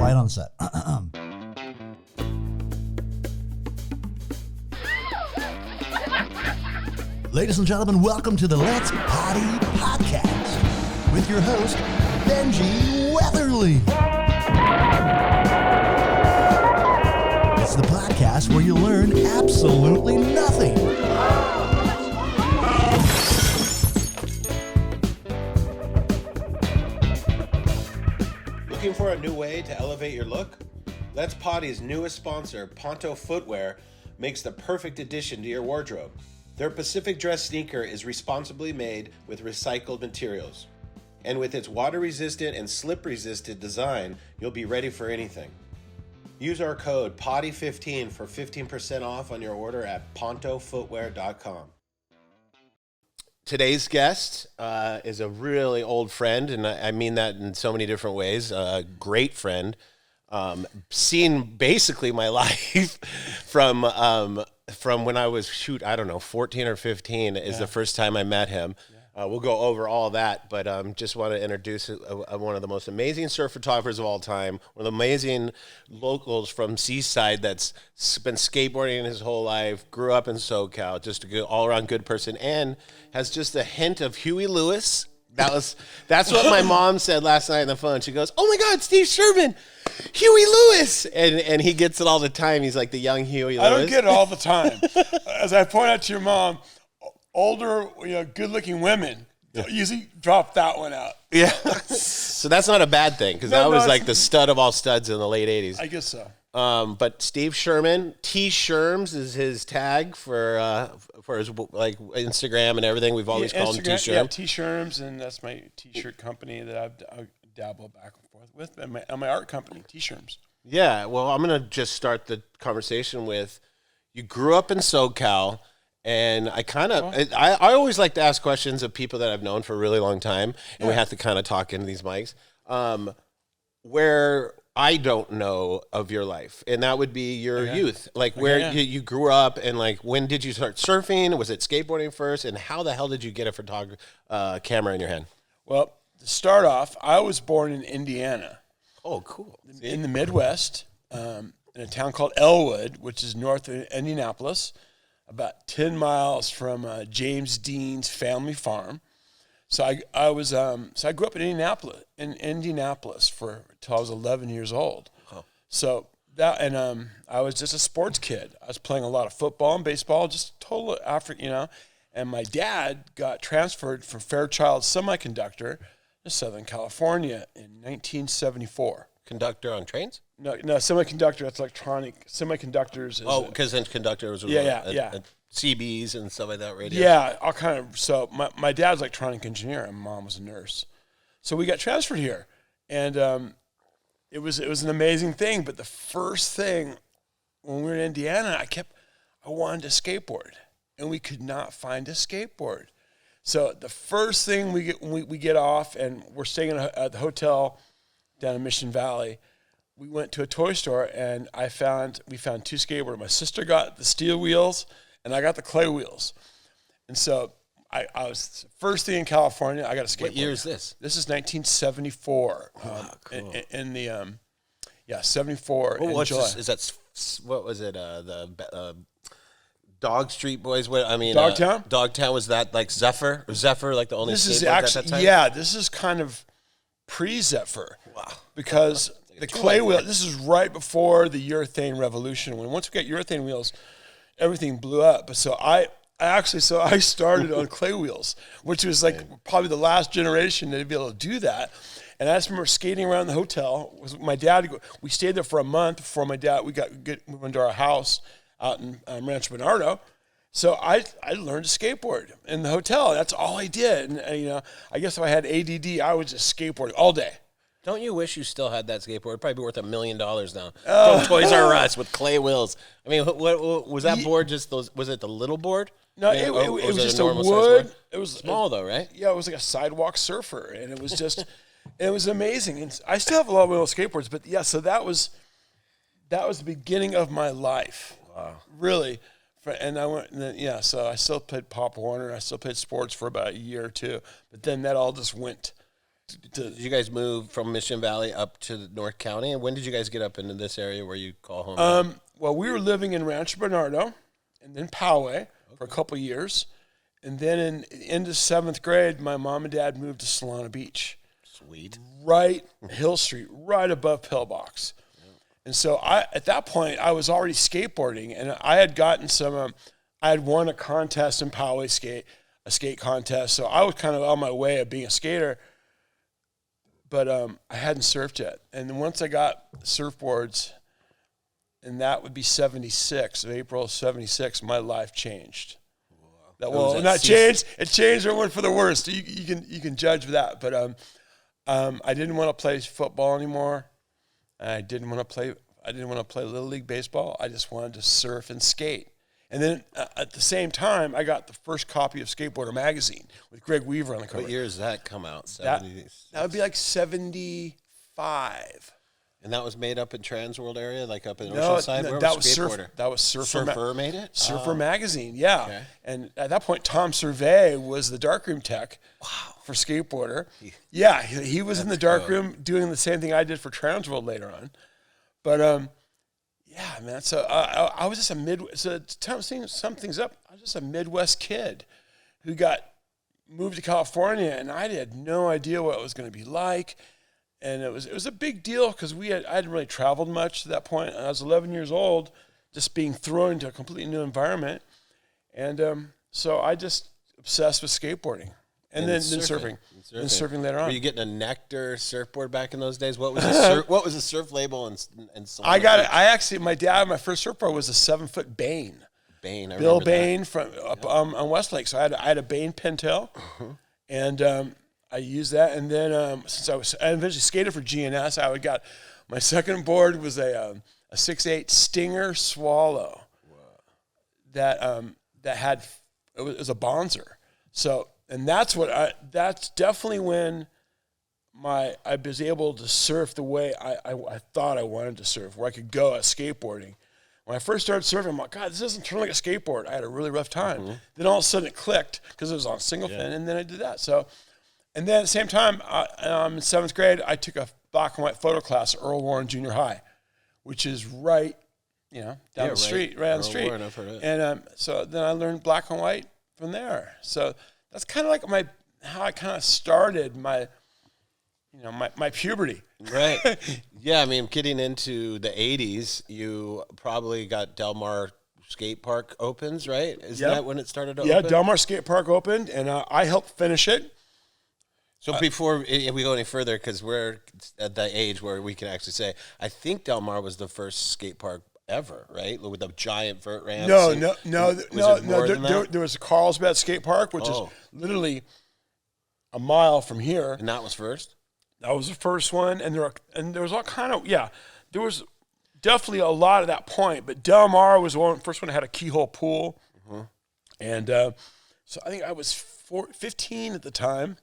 Quiet on set. Ladies and gentlemen, welcome to the Let's Poddy podcast with your host, Benji Weatherly. It's the podcast where you learn absolutely nothing. Looking for a new way to elevate your look? Let's Poddy's newest sponsor, Ponto Footwear, makes the perfect addition to your wardrobe. Their Pacific Dress sneaker is responsibly made with recycled materials. And with its water-resistant and slip-resistant design, you'll be ready for anything. Use our code PODDY15 for 15% off on your order at pontofootwear.com. Today's guest is a really old friend, and I mean that in so many different ways. A great friend. Seen basically my life from when I was, 14 or 15 is the first time I met him. We'll go over all that, but just want to introduce one of the most amazing surf photographers of all time, one of the amazing locals from Seaside that's been skateboarding his whole life, grew up in SoCal, just a good, all-around good person, and has just a hint of Huey Lewis. That's what my mom said last night on the phone. She goes, "Oh my God, Steve Sherman, Huey Lewis," and he gets it all the time. He's like the young Huey Lewis. I don't get it all the time. As I point out to your mom, older, good-looking women usually drop that one out. Yeah. So that's not a bad thing, because that was like the stud of all studs in the late 80s. I guess so. But Steve Sherman, T Sherms is his tag for his like Instagram and everything. We've always called him T Sherm. Yeah, T Sherms, and that's my T-shirt company that I dabble back and forth with, and my art company, T Sherms. Yeah. Well, I'm gonna just start the conversation with, you grew up in SoCal. And I always like to ask questions of people that I've known for a really long time, and we have to kind of talk into these mics, where I don't know of your life, and that would be your youth, like where you grew up, and like when did you start surfing? Was it skateboarding first, and how the hell did you get a camera in your hand? Well, to start off, I was born in Indiana. Oh, cool. In the Midwest, in a town called Elwood, which is north of Indianapolis, about 10 miles from James Dean's family farm. So I grew up in Indianapolis till I was 11 years old. Oh. So I was just a sports kid. I was playing a lot of football and baseball, just total African, And my dad got transferred from Fairchild Semiconductor to Southern California in 1974. Conductor on trains? No, semiconductor, that's electronic. Semiconductors. Because then conductors were CBs and stuff like that, radio. Yeah, all kind of. So my dad's an electronic engineer, and my mom was a nurse. So we got transferred here, and it was an amazing thing. But the first thing, when we were in Indiana, I wanted to skateboard, and we could not find a skateboard. So the first thing we get off, and we're staying at the hotel down in Mission Valley. We went to a toy store, and we found two skateboards. My sister got the steel wheels, and I got the clay wheels. And so I was first thing in California. I got a skateboard. What year is this? This is 1974. Cool. In the 74. Well, in July. What was it? The Dog Street Boys. Dogtown. Dogtown, was that like Zephyr? Or Zephyr like the only? This is skateboard actually at that time? This is kind of pre-Zephyr. Wow. Because the clay wheel. This is right before the urethane revolution. Once we got urethane wheels, everything blew up. But so I started on clay wheels, which was like probably the last generation to be able to do that. And I just remember skating around the hotel with my dad. We stayed there for a month before my dad. We went to our house out in Rancho Bernardo. So I learned to skateboard in the hotel. That's all I did. And I guess if I had ADD, I would just skateboard all day. Don't you wish you still had that skateboard? It'd probably be worth $1 million now. From Toys R Us with clay wheels. I mean, what was that board? Just those? Was it the little board? No, it was just a wood. It was small though, right? Yeah, it was like a sidewalk surfer, and it was just, it was amazing. And I still have a lot of little skateboards, but yeah. So that was the beginning of my life. Wow, really. And I went, so I still played Pop Warner. I still played sports for about a year or two, but then that all just went Did you guys move from Mission Valley up to North County? And when did you guys get up into this area where you call home? Well, we were living in Rancho Bernardo and then Poway for a couple years. And then in the end of 7th grade, my mom and dad moved to Solana Beach. Sweet. Right, Hill Street, right above Pillbox. And so at that point, I was already skateboarding, and I had gotten I had won a contest in Poway a skate contest. So I was kind of on my way of being a skater, but I hadn't surfed yet. And then once I got surfboards, and that would be 76, April 76, my life changed. Not changed. It changed or went for the worst. You can judge that, but I didn't want to play football anymore. I didn't want to play Little League baseball. I just wanted to surf and skate. And then at the same time, I got the first copy of Skateboarder magazine with Greg Weaver on the cover. What year does that come out? That would be like 75. And that was made up in Transworld area, like up in Oceanside? No, that was Skateboarder. That was Surfer made it? Surfer magazine, yeah. Okay. And at that point, Tom Survey was the darkroom tech for Skateboarder. He was in the darkroom doing the same thing I did for Transworld later on. But yeah, man. So I was just to sum things up, I was just a Midwest kid who moved to California, and I had no idea what it was going to be like. And it was a big deal because I hadn't really traveled much at that point. I was 11 years old, just being thrown into a completely new environment. And so I just obsessed with skateboarding. And then surfing. And surfing later on. Were you getting a Nectar surfboard back in those days? What was the surf label and I got it. My first surfboard was a 7-foot Bane. Bill Bane from up on Westlake. So I had a Bane pintail. And I used that, and then since I eventually skated for GNS, my second board was a 6'8" Stinger Swallow. That had it was a Bonzer. So, and that's definitely when I was able to surf the way I thought I wanted to surf, where I could go at skateboarding. When I first started surfing, I'm like, God, this doesn't turn like a skateboard. I had a really rough time. Then all of a sudden it clicked because it was on single fin, and then I did that. So. And then at the same time, in 7th grade, I took a black and white photo class at Earl Warren Junior High, which is right, down the street, right on the street. Warren, I've heard it. And so then I learned black and white from there. So that's kind of like how I kind of started my puberty. Right. Yeah, I mean, getting into the 80s, you probably got Del Mar Skate Park opens, right? Isn't that when it started to open? Yeah, Del Mar Skate Park opened, and I helped finish it. So before we go any further, because we're at that age where we can actually say, I think Del Mar was the first skate park ever, right? With the giant vert ramps. No. There was a Carlsbad Skate Park, which is literally a mile from here. And that was first? That was the first one, and there was all kind of there was definitely a lot at that point, but Del Mar was the first one that had a keyhole pool, and so I think I was 15 at the time.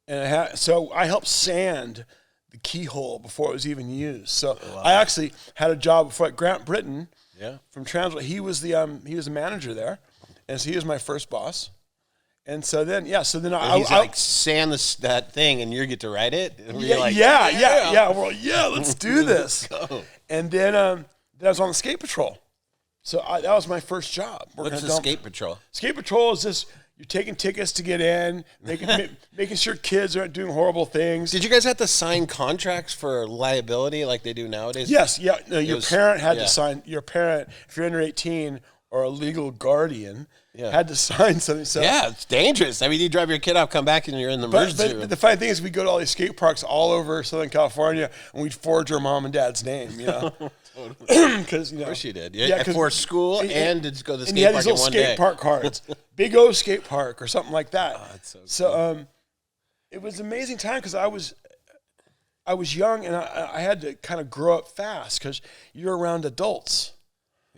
And so I helped sand the keyhole before it was even used. So I actually had a job before at Grant Britton from Transworld. He was the manager there, and so he was my first boss. And so then he's like sand that thing, and you get to ride it. And yeah, let's do this. And then I was on the skate patrol. So that was my first job. What's the skate patrol? Skate patrol is just. You're taking tickets to get in, making sure kids aren't doing horrible things. Did you guys have to sign contracts for liability like they do nowadays? Yes, yeah. No, your parent had to sign. Your parent, if you're under 18 or a legal guardian, had to sign something. So, yeah, it's dangerous. I mean, you drive your kid out, come back, and you're in the emergency room. But the funny thing is, we go to all these skate parks all over Southern California, and we'd forge our mom and dad's name, Because of course you did. Yeah, for school and to go to the skate park in one day. And he had these little skate park cards, Big O Skate Park or something like that. Oh, that's so cool. It was an amazing time because I was young and I had to kind of grow up fast because you're around adults.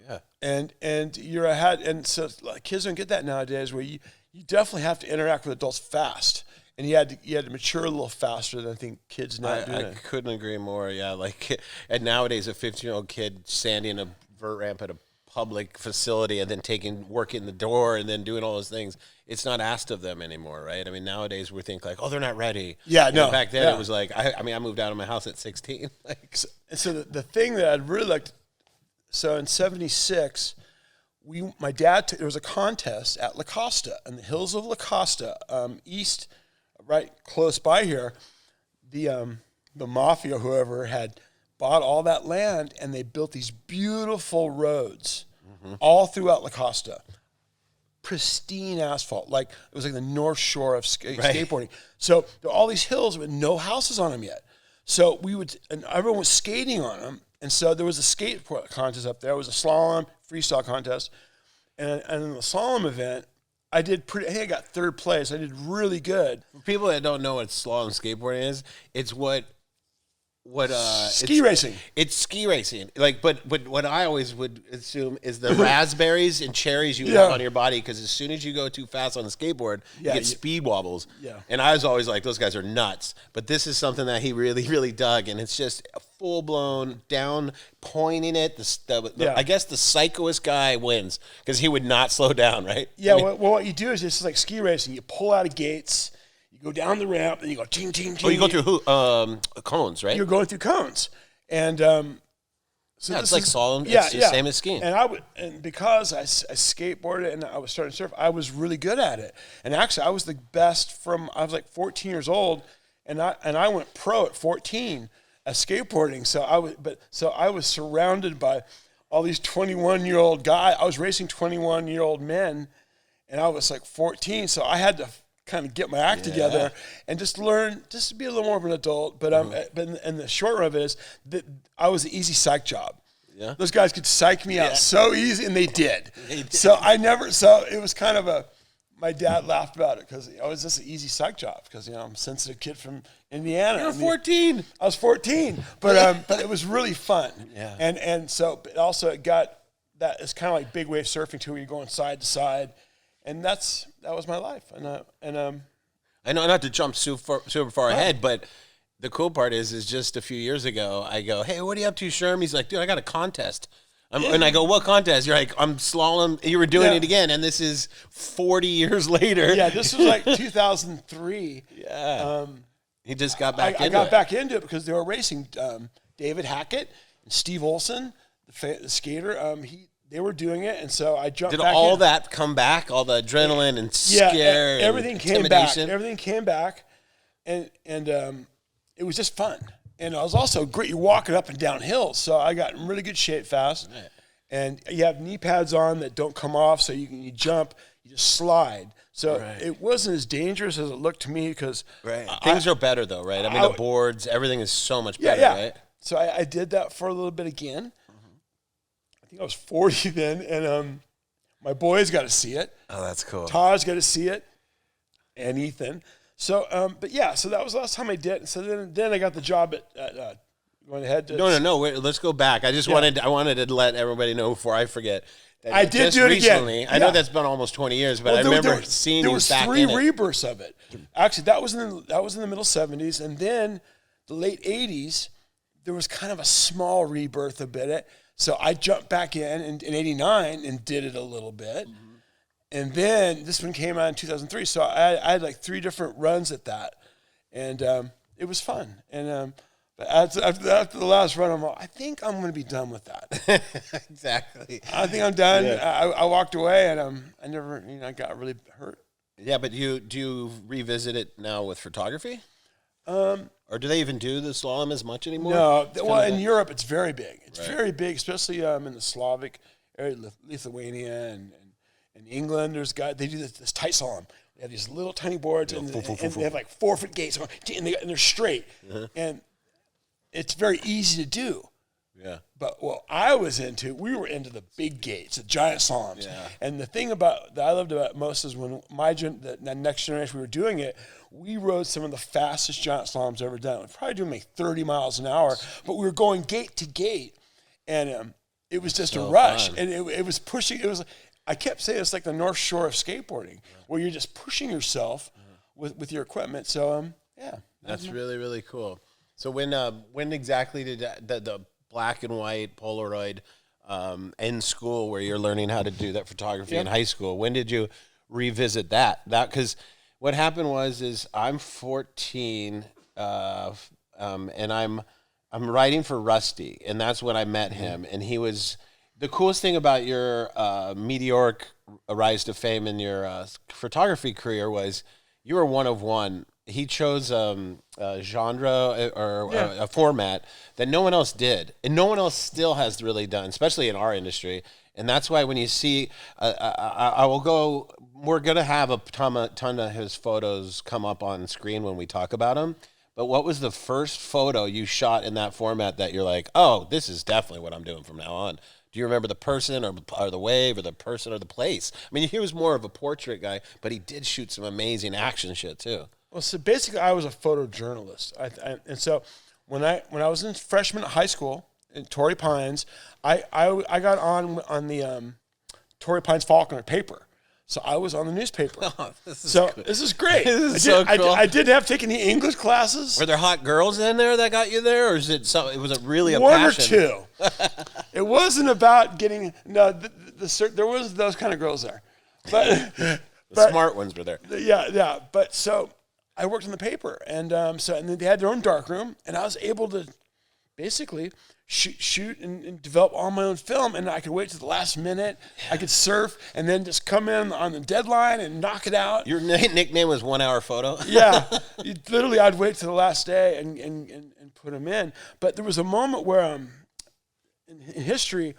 Yeah. And you're ahead, and so kids don't get that nowadays where you definitely have to interact with adults fast. And you had to mature a little faster than I think kids now do. I couldn't agree more. Yeah, and nowadays a 15-year-old kid sanding a vert ramp at a public facility and then working the door and then doing all those things. It's not asked of them anymore, right? I mean, nowadays we think like, oh, they're not ready. Yeah, You know, no. back then Yeah. it was like, I moved out of my house at 16. Like, So the thing that I'd really liked, so in '76, my dad, there was a contest at La Costa, in the hills of La Costa, east, right close by here. The mafia, whoever, had bought all that land, and they built these beautiful roads all throughout La Costa. Pristine asphalt, like it was like the North Shore of skateboarding. So there are all these hills with no houses on them yet. So and everyone was skating on them. And so there was a skate contest up there. It was a slalom, freestyle contest. And in the slalom event, I think I got third place. I did really good. for people that don't know what slalom skateboarding is, it's what Ski racing. It's ski racing. Like, but what I always would assume is the raspberries and cherries you have on your body, because as soon as you go too fast on the skateboard, you get speed wobbles. Yeah. And I was always like, those guys are nuts. But this is something that he really, really dug, and it's just a full blown down pointing it. I guess the psychoist guy wins because he would not slow down, right? Yeah. I mean, What you do is just like ski racing. You pull out of gates. You go down the ramp, and you go ting, ting, ting. oh, you go through cones, right? You're going through cones, and so Yeah, this it's like is- slalom. It's the same as skiing. And because I skateboarded and I was starting to surf, I was really good at it. And actually, I was the best I was like 14 years old, and I went pro at 14 at skateboarding. So I was surrounded by all these 21-year-old guys. I was racing 21-year-old men, and I was like 14. So I had to kind of get my act together and just learn, just to be a little more of an adult. But in the short run of it is that I was an easy psych job. Yeah. Those guys could psych me out so easy, and they did. So it was kind of my dad laughed about it because I was just an easy psych job because, I'm a sensitive kid from Indiana. You're 14. I was 14, but it was really fun. Yeah. And so, but also it got, that it's kind of like big wave surfing too, where you're going side to side. And that was my life. I know not to jump super far ahead, but the cool part is just a few years ago, I go, hey, what are you up to, Sherman? He's like, dude, I got a contest. And I go, what contest? You're like, I'm slalom. You were doing it again, and this is 40 years later. Yeah, this was like 2003. Yeah. He just got back into it. I got back into it because they were racing. David Hackett and Steve Olson, the skater, they were doing it, and so I jumped Did back all in. that come back? All the adrenaline and scare everything and came back. intimidation? Everything came back, and it was just fun. And it was also great. You're walking up and down hills, so I got in really good shape fast. Right. And you have knee pads on that don't come off, so you jump, you just slide. So it wasn't as dangerous as it looked to me because Things are better though, right? I mean, the boards, everything is so much better, right? So I did that for a little bit again. I think I was 40 then, and my boys got to see it. Oh, that's cool. Taj got to see it, and Ethan. So, so that was the last time I did it. So then I got the job at going ahead. No. Wait, let's go back. I wanted to let everybody know before I forget. That I did do it recently, again. I know that's been almost 20 years, but I remember seeing you back in it. There was 3 rebirths of it. Actually, that was in the middle 70s, and then the late 80s, there was kind of a small rebirth of it. So I jumped back in 89 and did it a little bit. Mm-hmm. And then this one came out in 2003. So I had like 3 different runs at that. And it was fun. And but after the last run, I think I'm going to be done with that. Exactly. I think I'm done. Yeah. I walked away, and I never, I got really hurt. Yeah, but do you revisit it now with photography? Or do they even do the slalom as much anymore? No. Well, in Europe, it's very big. It's very big, especially in the Slavic area, Lithuania and England. They do this tight slalom. They have these little tiny boards, and they have like 4-foot gates, and they're straight. And it's very easy to do. Yeah. But what we were into the big gates, the giant slaloms. Yeah. And the thing that I loved about most is when the next generation we were doing it, we rode some of the fastest giant slaloms ever done. We probably doing like 30 miles an hour, but we were going gate to gate, and it was just a rush. Fun. And it was pushing. It was. I kept saying it's like the North Shore of skateboarding, where you're just pushing yourself with your equipment. So that's really, really cool. So when exactly did the black and white Polaroid in school where you're learning how to do that photography in high school. When did you revisit that? Because what happened is I'm 14, and I'm writing for Rusty, and that's when I met him. And he was the coolest thing about your meteoric rise to fame in your photography career was you were one of one. He chose a genre or a format that no one else did, and no one else still has really done, especially in our industry. And that's why when you see, I will go. We're gonna have a ton of his photos come up on screen when we talk about him. But what was the first photo you shot in that format that you're like, oh, this is definitely what I'm doing from now on? Do you remember the person or the wave or the person or the place? I mean, he was more of a portrait guy, but he did shoot some amazing action shit too. Well, so basically, I was a photojournalist, and so when I was in freshman at high school in Torrey Pines, I got on the Torrey Pines Falconer paper. So I was on the newspaper. Oh, this is so cool. this is great. This is so cool. I didn't have to take any English classes. Were there hot girls in there that got you there, or is it so? Was it really a one passion? or two? It wasn't about getting there was those kind of girls there, but The smart ones were there. Yeah. But so I worked in the paper, and and then they had their own darkroom, and I was able to basically shoot and develop all my own film, and I could wait to the last minute. I could surf and then just come in on the deadline and knock it out. Your nickname was 1 hour photo? Yeah. Literally, I'd wait to the last day and put them in. But there was a moment where in history,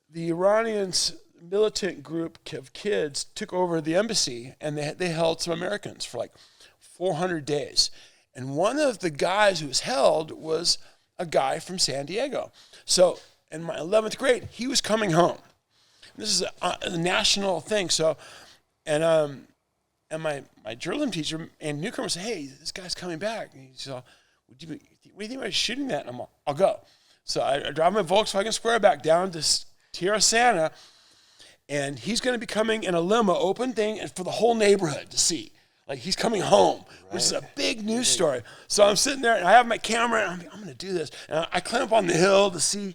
the Iranians militant group of kids took over the embassy, and they held some Americans for like 400 days. And one of the guys who was held was a guy from San Diego. So in my 11th grade, he was coming home. This is a national thing. So, and my journalism teacher, Andy Newcomer, said, "Hey, this guy's coming back." And he said, what do you think about shooting that? And I'm like, I'll go. So I drive my Volkswagen Square back down to Tierra Santa, and he's going to be coming in a limo, open thing, and for the whole neighborhood to see. Like, he's coming home, which is a big news story. So I'm sitting there, and I have my camera, and I'm going to do this. And I climb up on the hill to see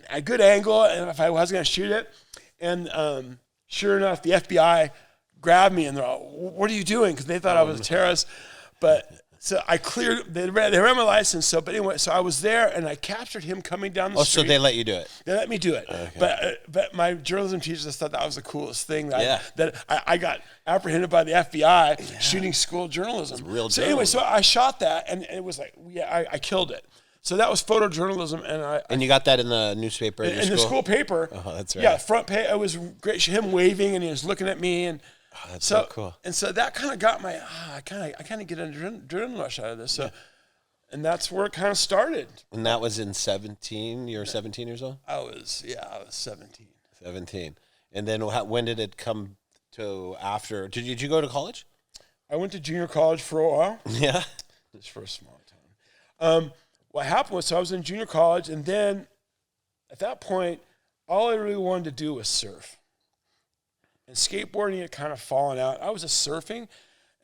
a good angle, and if I was going to shoot it. And sure enough, the FBI grabbed me, and they're all, "What are you doing?" Because they thought I was a terrorist. But so I cleared, they ran my license. So, but anyway, so I was there, and I captured him coming down the street. So they let you do it? They let me do it. Okay. But my journalism teacher just thought that was the coolest thing. That I got apprehended by the FBI shooting school journalism. It's real so anyway, so I shot that, and it was like, I killed it. So that was photojournalism, and you got that in the newspaper in the school paper. Oh, that's right. Yeah, front page. It was great. Him waving, and he was looking at me, and that's so cool. And so that kind of got my I kind of get an adrenaline rush out of this. So, and that's where it kind of started. And that was in 17. You were 17 years old. I was 17. 17. And then when did it come to after? Did you go to college? I went to junior college for a while. Yeah, just for a small time. What happened was, so I was in junior college, and then at that point, all I really wanted to do was surf. And skateboarding had kind of fallen out. I was just surfing,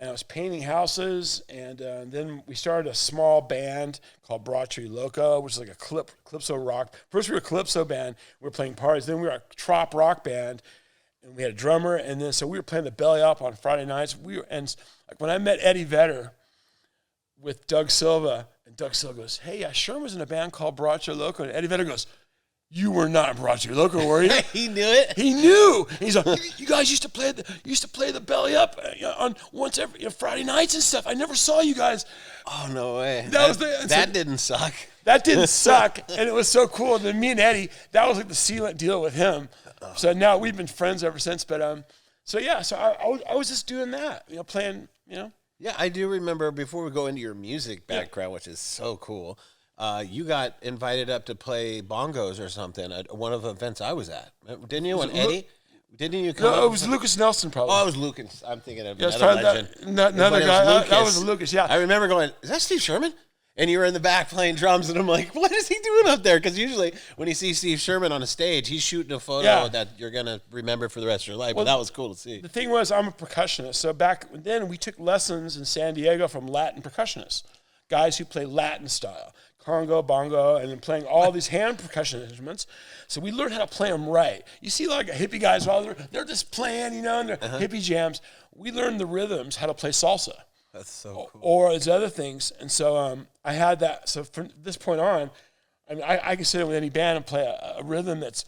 and I was painting houses, and then we started a small band called Broad Tree Loco, which is like a calypso rock. First we were a calypso band, we were playing parties. Then we were a trop rock band, and we had a drummer, and then so we were playing the belly up on Friday nights. And like when I met Eddie Vedder with Doug Silva, and Doug Silva goes, "Hey, Sherman was in a band called Broad Tree Loco," and Eddie Vedder goes, "You were not in Broad Tree Loco, were you?" He knew it. He knew. And he's like, "You guys used to play the belly up on once every Friday nights and stuff. I never saw you guys." Oh, no way. That didn't suck. That didn't suck, and it was so cool. And then me and Eddie, that was like the sealant deal with him. So now we've been friends ever since. But so I was just doing that, playing, Yeah, I do remember before we go into your music background, which is so cool. You got invited up to play bongos or something at one of the events I was at, didn't you? And Eddie, didn't you come? No, it was Lucas Nelson probably. Oh, it was Lucas. I'm thinking of another legend. Another guy. That was Lucas. Yeah, I remember going, "Is that Steve Sherman?" And you were in the back playing drums, and I'm like, "What is he doing up there?" Because usually when you see Steve Sherman on a stage, he's shooting a photo that you're gonna remember for the rest of your life. Well, but that was cool to see. The thing was, I'm a percussionist, so back then we took lessons in San Diego from Latin percussionists, guys who play Latin style. conga, bongo, and then playing all these hand percussion instruments. So we learned how to play them right. You see like hippie guys, they're just playing, you know, and they're hippie jams. We learned the rhythms, how to play salsa. That's so cool. Or as other things. And so I had that. So from this point on, I mean, I can sit with any band and play a rhythm it's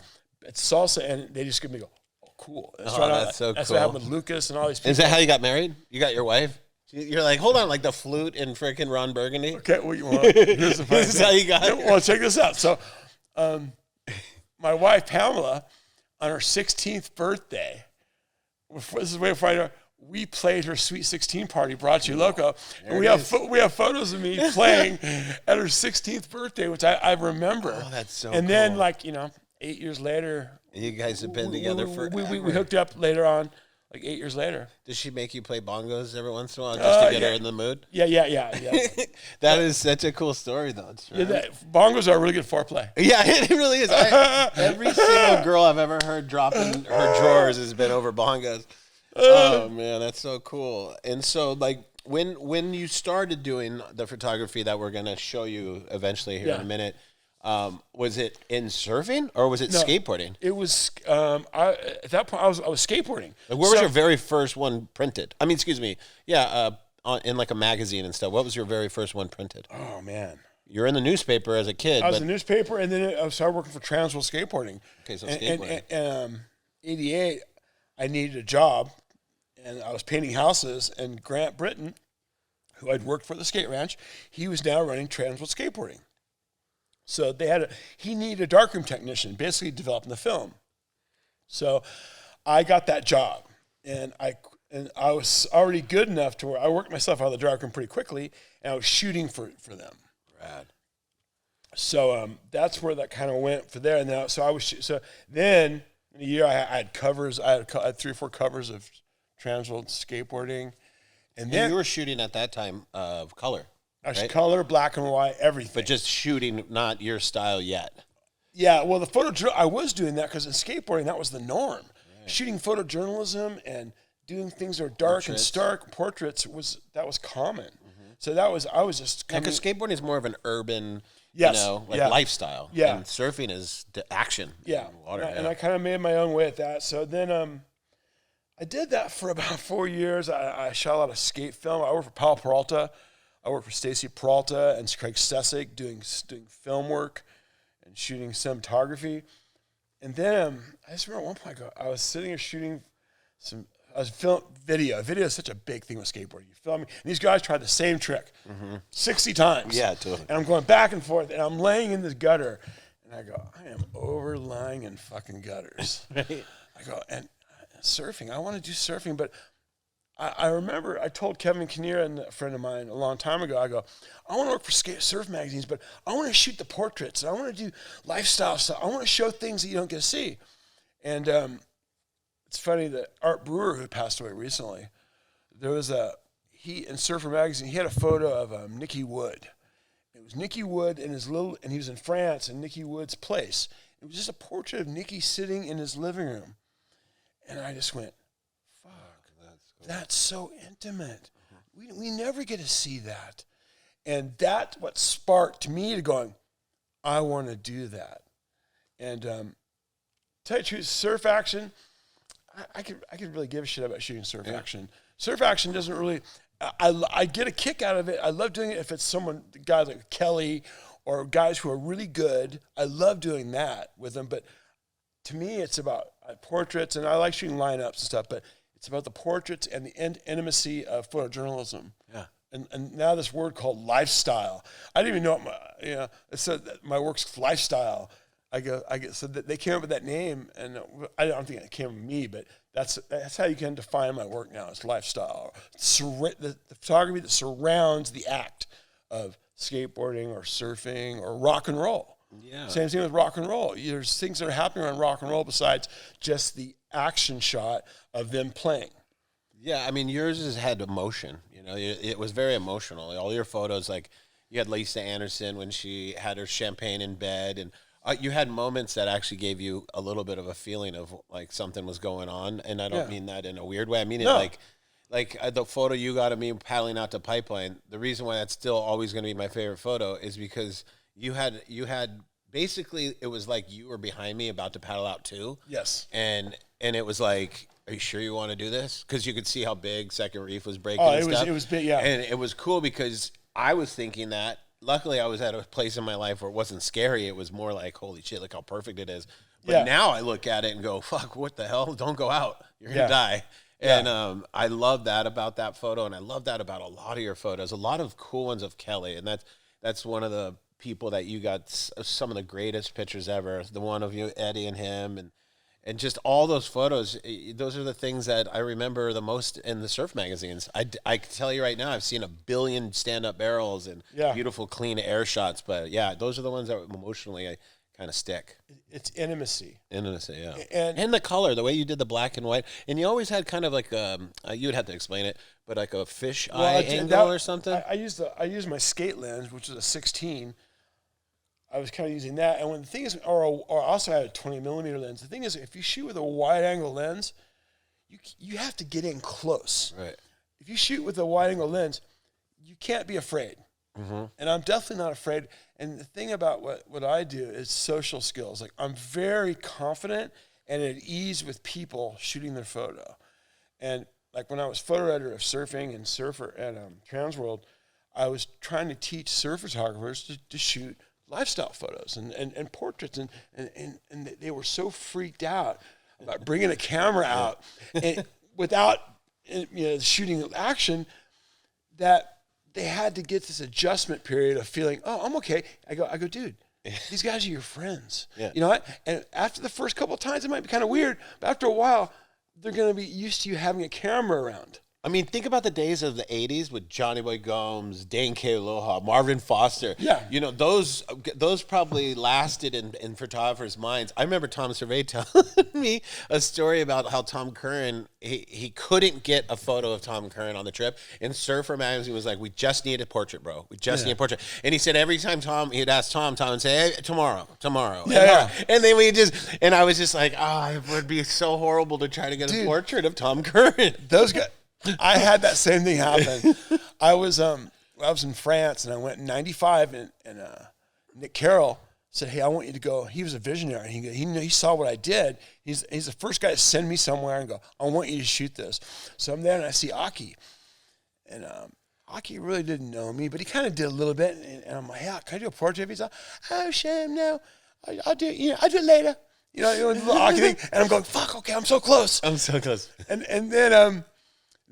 salsa, and they just give me go, oh, cool. That's so that's cool. what happened with Lucas and all these people. Is that how you got married? You got your wife? You're like, hold on, like the flute in freaking Ron Burgundy? Okay, well, you want here's the funny This is how you got it? Well, check this out. So my wife, Pamela, on her 16th birthday, this is way before I know, we played her Sweet 16 party, Brachi Loco, and we have photos of me playing at her 16th birthday, which I remember. Oh, that's so And cool. then, like, you know, 8 years later. You guys have been together forever. We hooked up later on, like 8 years later. Does she make you play bongos every once in a while just to get her in the mood? Yeah. That is such a cool story, though. Bongos are a really good foreplay. Yeah, it really is. Every single girl I've ever heard dropping her drawers has been over bongos. Oh man, that's so cool. And so, like, when you started doing the photography that we're gonna show you eventually here in a minute, was it in surfing or was it skateboarding? It was at that point I was skateboarding. Like, where was your very first one printed? I mean, excuse me. Yeah, in like a magazine and stuff. What was your very first one printed? Oh man. You're in the newspaper as a kid. I was in the newspaper, and then I started working for Transworld Skateboarding. Okay, so skateboarding. And 88, I needed a job, and I was painting houses, and Grant Britton, who I'd worked for the skate ranch, he was now running Transworld Skateboarding. So he needed a darkroom technician, basically developing the film. So I got that job, and I was already good enough to where I worked myself out of the darkroom pretty quickly, and I was shooting for them. Rad. So that's where that kind of went for there. And then in a year I had covers. I had 3 or 4 covers of Transworld Skateboarding, and then you were shooting at that time of color. Actually, color, black and white, everything. But just shooting, not your style yet. Yeah, well, the photojournalism, I was doing that because in skateboarding, that was the norm. Right. Shooting photojournalism and doing things that are dark and stark, portraits, was common. Mm-hmm. So I was just coming. Because skateboarding is more of an urban, yes. lifestyle. Yeah. And surfing is the action. Yeah. Water. And I kind of made my own way at that. So then I did that for about 4 years. I shot a lot of skate film. I worked for Paul Peralta. I worked for Stacy Peralta and Craig Stesick doing film work and shooting cinematography. And then I just remember at one point I was sitting here shooting video. Video is such a big thing with skateboarding. You film me, and these guys tried the same trick 60 times. Yeah, totally. And I'm going back and forth, and I'm laying in this gutter, and I go, I am overlying in fucking gutters. Right. I go, and surfing, I want to do surfing, but I remember I told Kevin Kinnear, and a friend of mine, a long time ago, I go, I want to work for surf magazines, but I want to shoot the portraits. I want to do lifestyle stuff. I want to show things that you don't get to see. And it's funny that Art Brewer, who passed away recently, there was he in Surfer magazine, he had a photo of Nicky Wood. It was Nicky Wood and he was in France in Nicky Wood's place. It was just a portrait of Nicky sitting in his living room. And I just went, that's so intimate. We never get to see that. And that's what sparked me to going, I want to do that. And tell you the truth, surf action, I could really give a shit about shooting surf action. Surf action doesn't really, I get a kick out of it. I love doing it if it's guys like Kelly or guys who are really good. I love doing that with them. But to me, it's about portraits, and I like shooting lineups and stuff, but it's about the portraits and the intimacy of photojournalism. Yeah. And now this word called lifestyle. I didn't even know it said that my work's lifestyle. So they came up with that name, and I don't think it came from me, but that's how you can define my work now. It's lifestyle. The photography that surrounds the act of skateboarding or surfing or rock and roll. Yeah. Same thing with rock and roll. There's things that are happening around rock and roll besides just the action shot of them playing. Yeah, I mean, yours has had emotion. It was very emotional. All your photos, like you had Lisa Anderson when she had her champagne in bed, and you had moments that actually gave you a little bit of a feeling of like something was going on. And I don't mean that in a weird way. I mean it like the photo you got of me paddling out to Pipeline. The reason why that's still always going to be my favorite photo is because you had basically, it was like you were behind me about to paddle out too. Yes. And it was like, are you sure you want to do this? Because you could see how big Second Reef was breaking. Oh, and it was big, yeah. And it was cool because I was thinking that. Luckily, I was at a place in my life where it wasn't scary. It was more like, holy shit, look how perfect it is. But now I look at it and go, fuck, what the hell? Don't go out. You're going to die. And I love that about that photo, and I love that about a lot of your photos. A lot of cool ones of Kelly, and that's one of the people that you got some of the greatest pictures ever. The one of you, Eddie, and him, and just all those photos. Those are the things that I remember the most in the surf magazines. I can tell you right now, I've seen 1 billion stand-up barrels and beautiful, clean air shots. But yeah, those are the ones that emotionally I kind of stick. It's intimacy. Intimacy, yeah. And the color, the way you did the black and white. And you always had kind of like you would have to explain it, but like a fish eye angle or something. I used my skate lens, which was a 16. I was kind of using that. And when the thing is, or also I had a 20 millimeter lens. The thing is, if you shoot with a wide angle lens, you have to get in close. Right. If you shoot with a wide angle lens, you can't be afraid. Mm-hmm. And I'm definitely not afraid. And the thing about what I do is social skills. Like, I'm very confident and at ease with people shooting their photo. And like when I was photo editor of surfing and surfer at Transworld, I was trying to teach surf photographers to shoot lifestyle photos and portraits. And they were so freaked out about bringing a camera out and without shooting action that they had to get this adjustment period of feeling, oh, I'm okay. I go, dude, these guys are your friends. Yeah. You know what? And after the first couple of times, it might be kind of weird, but after a while, they're going to be used to you having a camera around. I mean, think about the days of the 80s with Johnny Boy Gomes, Dane K. Aloha, Marvin Foster. Yeah. You know, those probably lasted in photographers' minds. I remember Tom Survey telling me a story about how Tom Curran, he couldn't get a photo of Tom Curran on the trip. And Surfer Magazine was like, we just need a portrait, bro. We just need a portrait. And he said every time he'd ask Tom would say, hey, tomorrow. Yeah. And then and I was just like, it would be so horrible to try to get a portrait of Tom Curran. Those guys. I had that same thing happen. I was in France and I went in '95 and Nick Carroll said, "Hey, I want you to go." He was a visionary. He saw what I did. He's the first guy to send me somewhere and go, "I want you to shoot this." So I'm there and I see Aki, and Aki really didn't know me, but he kind of did a little bit. And I'm like, "Yeah, can I do a portrait?" He's like, "Oh, shame, no, I'll do it. I'll do it later." You know, the little Aki thing. And I'm going, "Fuck, okay, I'm so close." And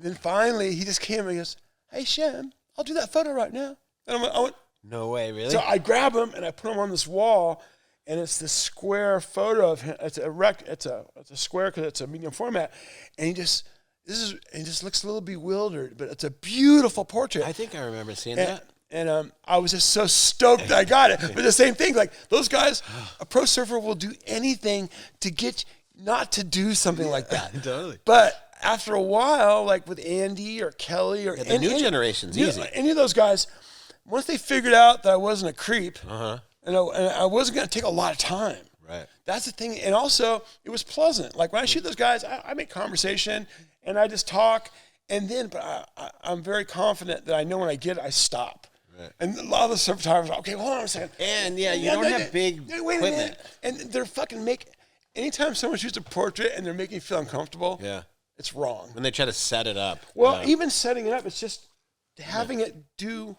then finally, he just came and he goes, "Hey, Shem, I'll do that photo right now." And I went, no way, really? So I grab him and I put him on this wall, and it's this square photo of him. It's a square because it's a medium format, and he just looks a little bewildered, but it's a beautiful portrait. I think I remember seeing that. And I was just so stoked that I got it. But the same thing, like those guys, a pro surfer will do anything to get not to do something like that. Totally. But after a while, like with Andy or Kelly or the new generation's easy. Any of those guys, once they figured out that I wasn't a creep, and I wasn't going to take a lot of time. Right. That's the thing. And also, it was pleasant. Like when I shoot those guys, I make conversation and I just talk. But I'm very confident that I know when I get it, I stop. Right. And a lot of the surf photographers are, okay, hold on a second. And you don't have big equipment. And they're fucking anytime someone shoots a portrait and they're making you feel uncomfortable, it's wrong. When they try to set it up. Well, even setting it up, it's just having it do,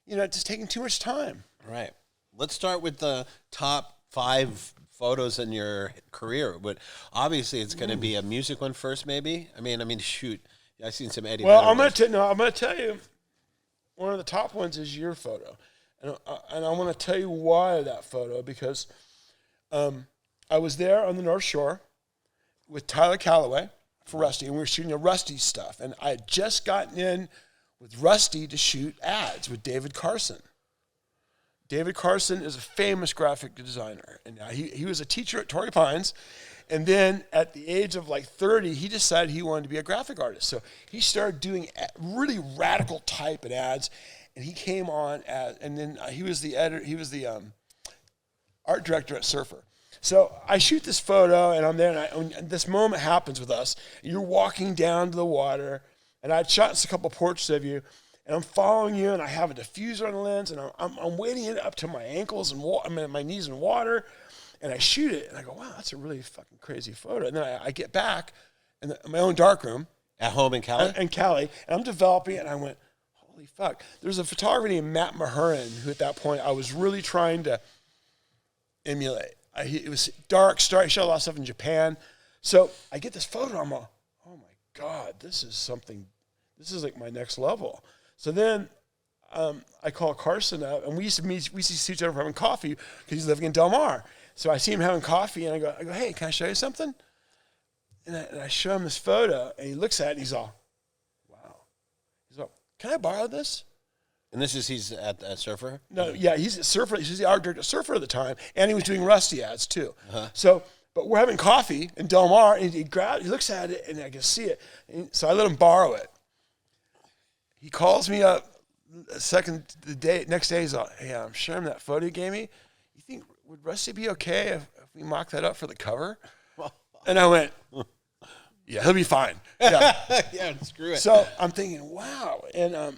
just taking too much time. Right. Let's start with the top 5 photos in your career. But obviously, it's going to be a music one first, maybe. I mean, shoot. I've seen some Eddie. Well, I'm going to tell you, one of the top ones is your photo, and I want to tell you why that photo, because I was there on the North Shore with Tyler Calloway for Rusty, and we were shooting a Rusty stuff. And I had just gotten in with Rusty to shoot ads with David Carson. David Carson is a famous graphic designer, and he was a teacher at Torrey Pines. And then at the age of like 30, he decided he wanted to be a graphic artist. So he started doing really radical type and ads, and he came on and then he was the editor, he was the art director at Surfer. So I shoot this photo, and I'm there, and this moment happens with us. You're walking down to the water, and I'd shot a couple portraits of you, and I'm following you, and I have a diffuser on the lens, and I'm wading it up to my ankles and my knees in water, and I shoot it, and I go, wow, that's a really fucking crazy photo. And then I get back in my own darkroom. At home in Cali? In Cali, and I'm developing it, and I went, holy fuck. There's a photographer named Matt Mahurin, who at that point I was really trying to emulate. It was dark, he shot a lot of stuff in Japan. So I get this photo, I'm like, oh my God, this is like my next level. So then I call Carson up, and we used to see each other having coffee because he's living in Del Mar. So I see him having coffee, and I go, hey, can I show you something? And I show him this photo, and he looks at it, and he's all, wow. He's all, can I borrow this? And he's at Surfer? No, yeah, he's a surfer. He's the art director surfer at the time, and he was doing Rusty ads too. So, but we're having coffee in Del Mar, and he looks at it, and I can see it. And so I let him borrow it. He calls me up next day. He's like, hey, I'm showing him that photo you gave me. You think, would Rusty be okay if we mock that up for the cover? And I went, yeah, he'll be fine. Yeah, yeah, screw it. So I'm thinking, wow. And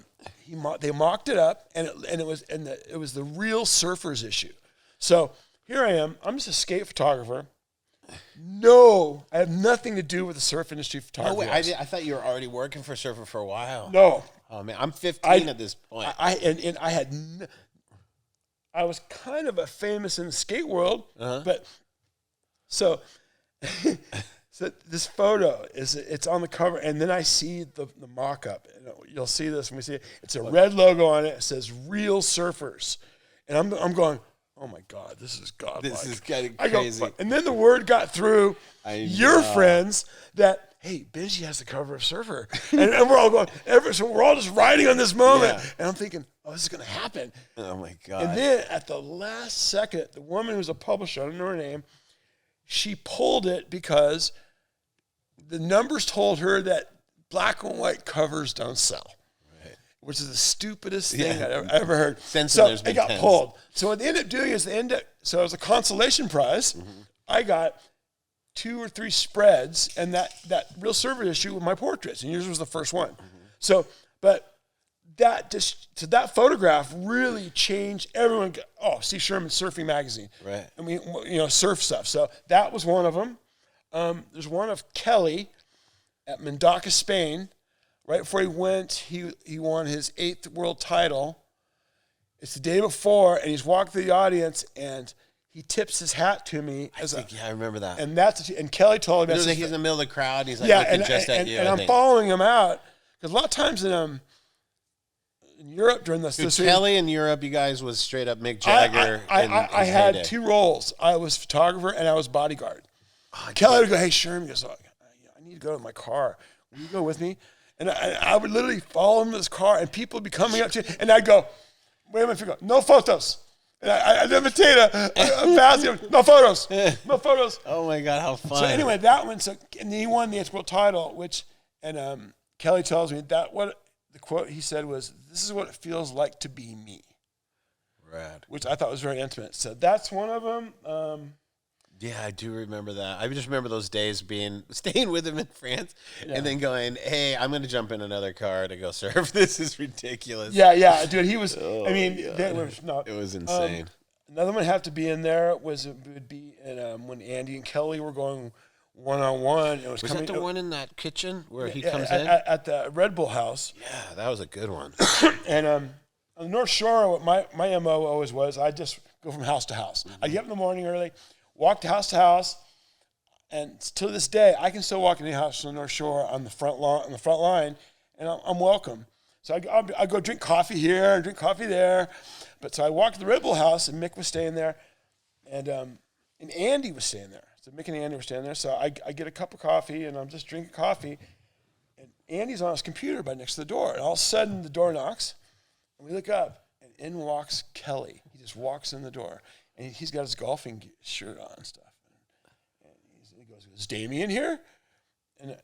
they mocked it up, and it was the real surfers issue. So here I am. I'm just a skate photographer. No, I have nothing to do with the surf industry photography. No, wait, I thought you were already working for Surfer for a while. No. Oh man, I'm 15 at this point. I was kind of a famous in the skate world, but so this photo it's on the cover, and then I see the mock-up. You'll see this when we see it. It's a red logo on it. It says "Real Surfers," and I'm going, oh my God, this is godlike. This is getting crazy. And then the word got through your friends that, hey, Benji has the cover of Surfer. and we're all going, so we're all just riding on this moment. Yeah. And I'm thinking, oh, this is going to happen. Oh my God. And then at the last second, the woman who was a publisher, I don't know her name, she pulled it because the numbers told her that black and white covers don't sell. Which is the stupidest thing I've ever heard. So it got pulled. So what they ended up doing is so it was a consolation prize. Mm-hmm. I got 2 or 3 spreads, and that Real Surfer issue with my portraits, and yours was the first one. Mm-hmm. So, but that photograph really changed everyone. Steve Sherman Surfing Magazine. Right. I mean, surf stuff. So that was one of them. There's one of Kelly at Mendoza, Spain. Right before he went, he won his 8th world title. It's the day before, and he's walking through the audience, and he tips his hat to me. I remember that. And Kelly told me. He's in the middle of the crowd, and he's like looking just at you. And I'm following him out, because a lot of times in Europe during this. Dude, Kelly in Europe, you guys was straight up Mick Jagger. I had 2 roles. I was photographer, and I was bodyguard. Kelly would go, hey, Sherman, goes, I need to go to my car. Will you go with me? And I would literally follow him to his car, and people would be coming up to you, and I'd go, wait a minute, no photos. And I'd imitate a fast, no photos, no photos. Oh my God, how fun. So anyway, that one, and he won the 8th world title, Kelly tells me that what the quote he said was, this is what it feels like to be me. Rad. Which I thought was very intimate. So that's one of them. Yeah, I do remember that. I just remember those days staying with him in France and then going, hey, I'm going to jump in another car to go surf. This is ridiculous. Yeah, dude, he was, it was insane. Another one had to be in there would be when Andy and Kelly were going one-on-one. Was that the one in that kitchen where he comes in? At the Red Bull house. Yeah, that was a good one. And on the North Shore, what my MO always was, I just go from house to house. Mm-hmm. I get up in the morning early, walk to house, and to this day, I can still walk in the house on the North Shore on the front line, and I'm welcome. So I go drink coffee here, drink coffee there. But so I walked to the Red Bull house, and Mick was staying there, and Andy was staying there. So Mick and Andy were staying there. So I get a cup of coffee, and I'm just drinking coffee, and Andy's on his computer by next to the door, and all of a sudden the door knocks, and we look up, and in walks Kelly. He just walks in the door. And he's got his golfing shirt on and stuff. And he goes, is Damien here? And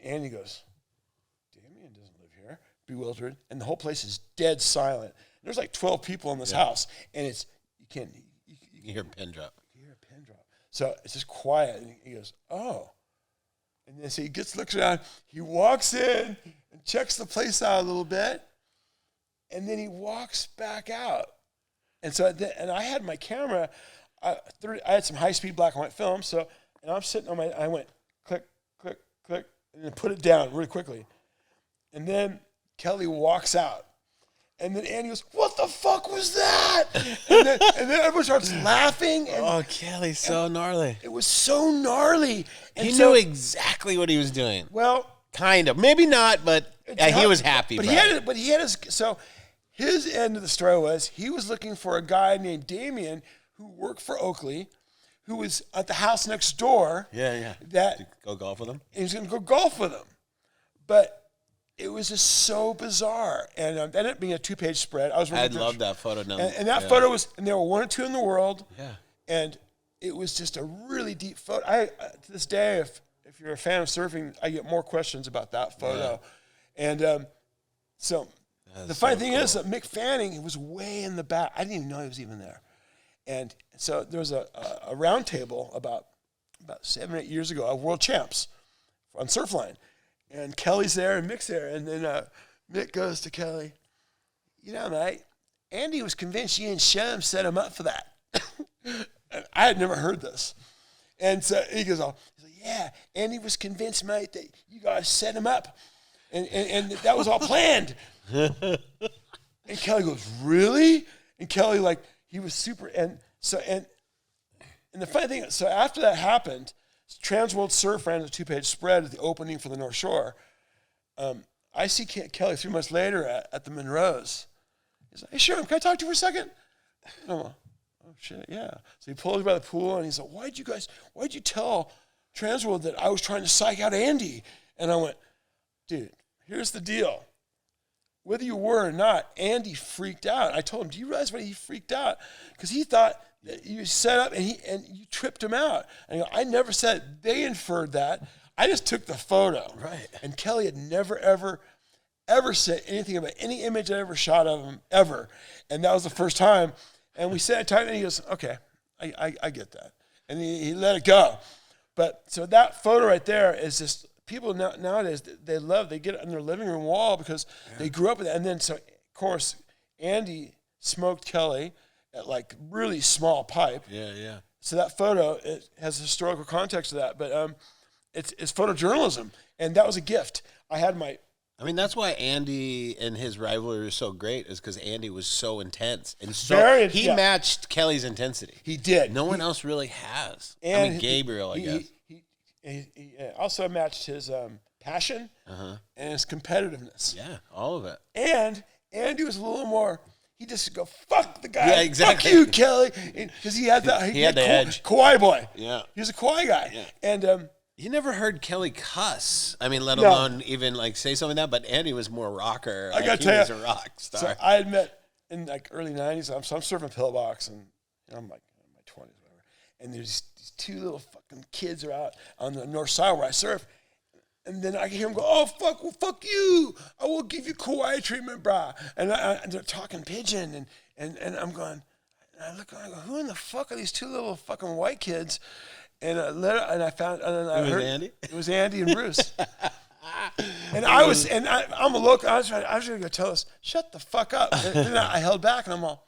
Andy goes, Damien doesn't live here. Bewildered. And the whole place is dead silent. There's like 12 people in this house. And you hear a pin drop. You hear a pin drop. So it's just quiet. And he goes, oh. And then so looks around. He walks in and checks the place out a little bit. And then he walks back out. And so, and I had my camera, I had some high-speed black and white film, so, and I'm sitting on I went click, click, click, and then put it down really quickly. And then Kelly walks out. And then Andy goes, "What the fuck was that?" And then everyone starts laughing. And, Kelly's so gnarly. It was so gnarly. And He knew exactly what he was doing. Well, Kind of. Maybe not, but he was happy. But he had his, so his end of the story was he was looking for a guy named Damien who worked for Oakley, who was at the house next door. Yeah. That Go golf with him? he was going to go golf with him. But it was just so bizarre. And that ended up being a 2-page spread. I love that photo. And that photo was, and there were 1 or 2 in the world. Yeah. And it was just a really deep photo. I to this day, if you're a fan of surfing, I get more questions about that photo. Yeah. And so the funny thing is that Mick Fanning was way in the back. I didn't even know he was even there. And so there was a round table about 7 or 8 years ago of world champs on Surfline. And Kelly's there and Mick's there. And then Mick goes to Kelly, "You know, mate, Andy was convinced you and Sherman set him up for that." And I had never heard this. And so he goes, he's like, "Yeah, Andy was convinced, mate, that you guys set him up. And that was all planned." And Kelly goes, "Really?" And Kelly, like, he was super. And the funny thing, so after that happened, Trans World Surf ran a 2-page spread at the opening for the North Shore. I see Kelly 3 months later at the Monroes. He's like, "Hey, Sherman, can I talk to you for a second?" And I'm like, "Oh, shit, yeah." So he pulls me by the pool, and he's like, why'd you tell Trans World that I was trying to psych out Andy? And I went, "Dude, here's the deal. Whether you were or not, Andy freaked out." I told him, "Do you realize why he freaked out? Because he thought that you set up and you tripped him out." And I never said it. They inferred that. I just took the photo. Right. And Kelly had never, ever said anything about any image I ever shot of him, ever. And that was the first time. And we said it time, and he goes, "Okay, I get that." And he let it go. But so that photo right there is just, people nowadays, they get it on their living room wall because they grew up with it. And then, so, of course, Andy smoked Kelly at like really small pipe. Yeah. So that photo, it has historical context to that. But it's photojournalism. And that was a gift. I mean, that's why Andy and his rivalry was so great, is because Andy was so intense. And so he matched Kelly's intensity. He did. No one else really has. And I mean, Gabriel, I guess. He also matched his passion and his competitiveness. Yeah, all of it. And Andy was a little more, he just go, "Fuck the guy. Yeah, exactly. Fuck you, Kelly." Because he had that. He had the edge. Kauai boy. Yeah. He was a Kauai guy. Yeah. And you never heard Kelly cuss. I mean, let alone even like say something like that. But Andy was more rocker. I got to tell you, tell he was a rock star. So I had met in like early 90s. I'm surfing pillbox, and I'm like in my 20s, whatever. And there's these 2 little fucking kids are out on the north side where I surf. And then I hear them go, "Oh, fuck you. I will give you Kauai treatment, brah." And they're talking pidgin. And I'm going, and I look and I go, "Who in the fuck are these 2 little fucking white kids?" And I found, and I heard Andy? It was Andy and Bruce. And I'm a local. I was going to go tell us, "Shut the fuck up." And then I held back, and I'm all,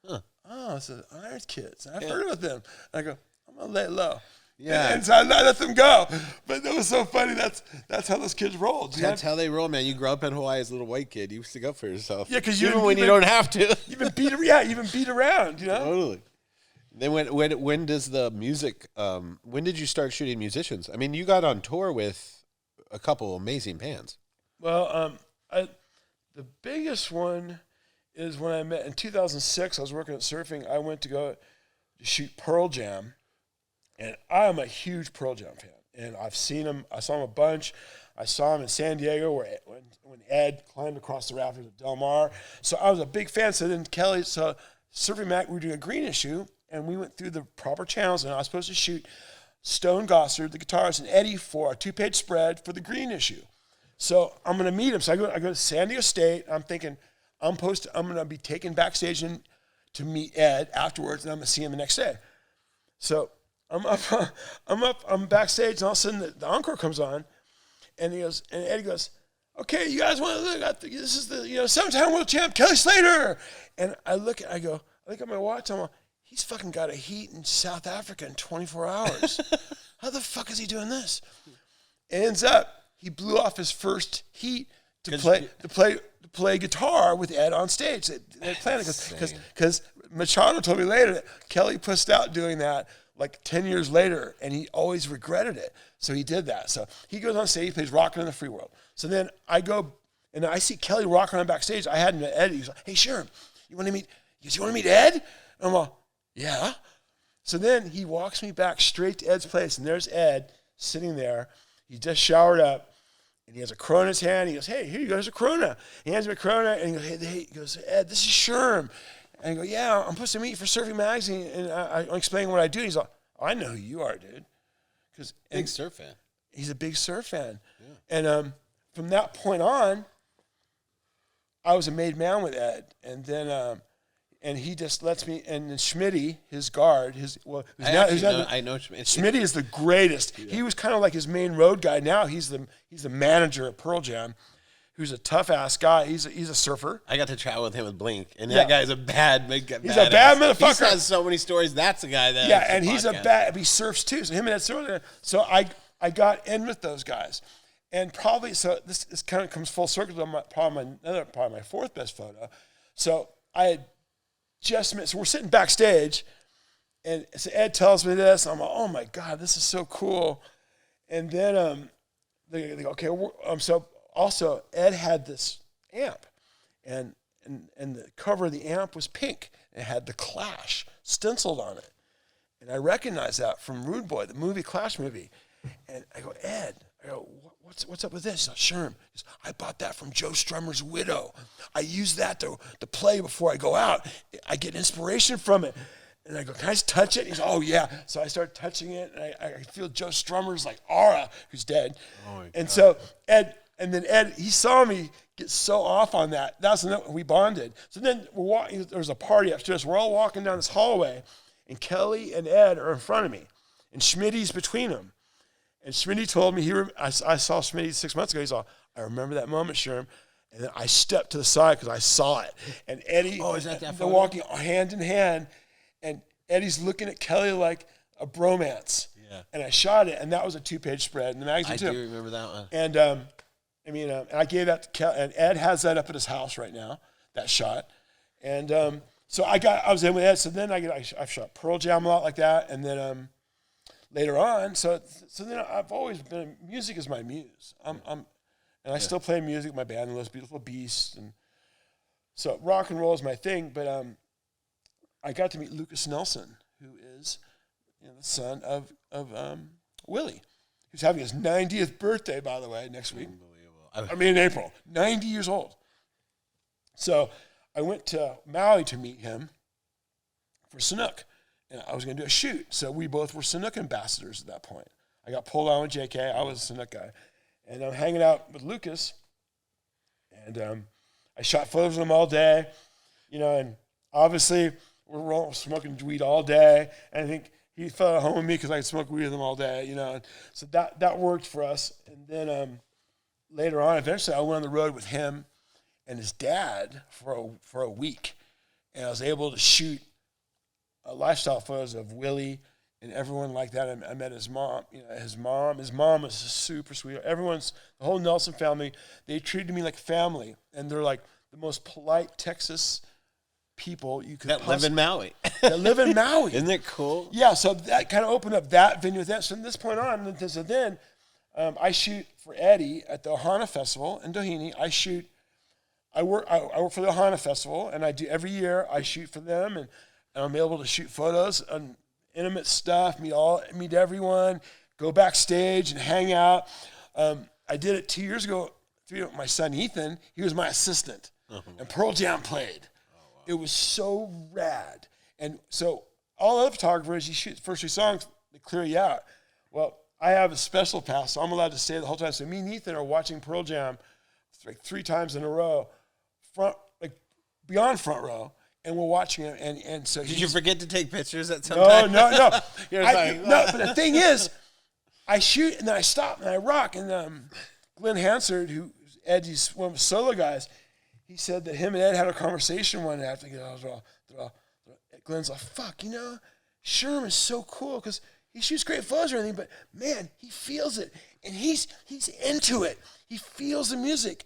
"Oh, it's the Irons kids. I've heard about them." And I go, "I'm gonna lay it low." Yeah. And so I let them go. But that was so funny. That's how those kids rolled. That's how they roll, man. You grow up in Hawaii as a little white kid. You stick up for yourself. Yeah, because even when you don't have to. You've been beat around. You know. Totally. Then when does the music? When did you start shooting musicians? I mean, you got on tour with a couple amazing bands. Well, the biggest one is when I met in 2006. I was working at Surfing. I went to go to shoot Pearl Jam, and I am a huge Pearl Jam fan. And I've seen them. I saw them a bunch. I saw them in San Diego when Ed climbed across the rafters at Del Mar. So I was a big fan. So then Kelly, Surfing Mac, we were doing a green issue. And we went through the proper channels, and I was supposed to shoot Stone Gossard, the guitarist, and Eddie for a 2-page spread for the green issue. So I'm going to meet him. So I go to San Diego State. I'm thinking I'm going to be taken backstage to meet Ed afterwards, and I'm going to see him the next day. So I'm backstage, and all of a sudden the encore comes on, and Eddie goes, okay, you guys want to look? This is the 7-time world champ Kelly Slater. And I look at my watch. I'm like, he's fucking got a heat in South Africa in 24 hours. How the fuck is he doing this? Ends up, he blew off his first heat to play guitar with Ed on stage. They planned it because Machado told me later that Kelly pussed out doing that like 10 years later, and he always regretted it. So he did that. So he goes on stage, he plays Rockin' in the Free World. So then I go, and I see Kelly rocking on backstage. I hadn't met Ed. He's like, hey, Sherman, you want to meet Ed? And I'm like, yeah. So then he walks me back straight to Ed's place, and there's Ed sitting there. He just showered up, and he has a Corona in his hand. He goes, hey, here you go, there's a Corona. He hands me a Corona, and he goes, hey, he goes, Ed, this is Sherm. And I go, yeah, I'm supposed to meet you for Surfing Magazine, and I'm explaining what I do. He's like, I know who you are, dude. Big surf fan. He's a big surf fan. Yeah. And from that point on, I was a made man with Ed. And then and he just lets me, and then Schmitty, his guard, I know Schmitty. Schmitty is the greatest. Yeah. He was kind of like his main road guy. Now he's the manager at Pearl Jam, who's a tough ass guy. He's a surfer. I got to travel with him with Blink, and that guy's a bad motherfucker. He has so many stories. That's the guy that. Yeah, and he's he surfs too. So him and Ed surf. So I got in with those guys, and probably this kind of comes full circle to my fourth best photo. So I had just met. So we're sitting backstage, and so Ed tells me this. I'm like, oh my god, this is so cool. And then they go, okay, so. Also, Ed had this amp, and the cover of the amp was pink. It had The Clash stenciled on it. And I recognized that from Rude Boy, the movie, Clash movie. And I go, Ed, what's up with this? Sherm, I bought that from Joe Strummer's widow. I use that to play before I go out. I get inspiration from it. And I go, can I just touch it? He's oh, yeah. So I start touching it, and I feel Joe Strummer's like aura, who's dead. Oh, and so And then Ed, he saw me get so off on that. That's when we bonded. So then we're walking. There was a party upstairs. We're all walking down this hallway, and Kelly and Ed are in front of me, and Schmitty's between them. And Schmitty told me I saw Schmitty 6 months ago. He's all, I remember that moment, Sherm. And then I stepped to the side because I saw it. And Eddie, is that they're walking hand in hand, and Eddie's looking at Kelly like a bromance. Yeah. And I shot it, and that was a 2-page spread in the magazine too. I do remember that one. And and I gave that to Kel, and Ed has that up at his house right now, that shot. And so I was in with Ed. So then I've shot Pearl Jam a lot like that, and then later on, so then I've always been, music is my muse. I still play music. My band, Those Beautiful Beasts, and so rock and roll is my thing. But I got to meet Lucas Nelson, who is the son of Willie, who's having his 90th birthday, by the way, next week. In April. 90 years old. So I went to Maui to meet him for Sanuk. And I was going to do a shoot. So we both were Sanuk ambassadors at that point. I got pulled on with JK. I was a Sanuk guy. And I'm hanging out with Lucas. And I shot photos of him all day. And obviously we're smoking weed all day. And I think he felt at home with me because I could smoke weed with him all day, And so that worked for us. And then later on, eventually, I went on the road with him and his dad for a week, and I was able to shoot lifestyle photos of Willie and everyone like that. I met his mom. His mom was super sweet. The whole Nelson family, they treated me like family, and they're like the most polite Texas people you could live in Maui. That live in Maui. Isn't it cool? Yeah. So that kind of opened up that venue with that. So from this point on, then. I shoot for Eddie at the Ohana Festival in Doheny. I work for the Ohana Festival, and I do every year. I shoot for them, and I'm able to shoot photos and intimate stuff. Meet everyone, go backstage and hang out. I did it 2 years ago. My son Ethan, he was my assistant, and Pearl Jam played. Oh, wow. It was so rad, and so all other photographers, you shoot the first 3 songs, they clear you out. Well, I have a special pass, so I'm allowed to stay the whole time. So me and Ethan are watching Pearl Jam like 3 times in a row, beyond front row, and we're watching it. And so did you forget to take pictures at some time? No. But the thing is, I shoot and then I stop and I rock. And Glenn Hansard, who's Eddie's one of the solo guys. He said that him and Ed had a conversation one after. Glenn's like, fuck, Sherman's so cool because he shoots great photos or anything, but man, he feels it and he's into it. He feels the music.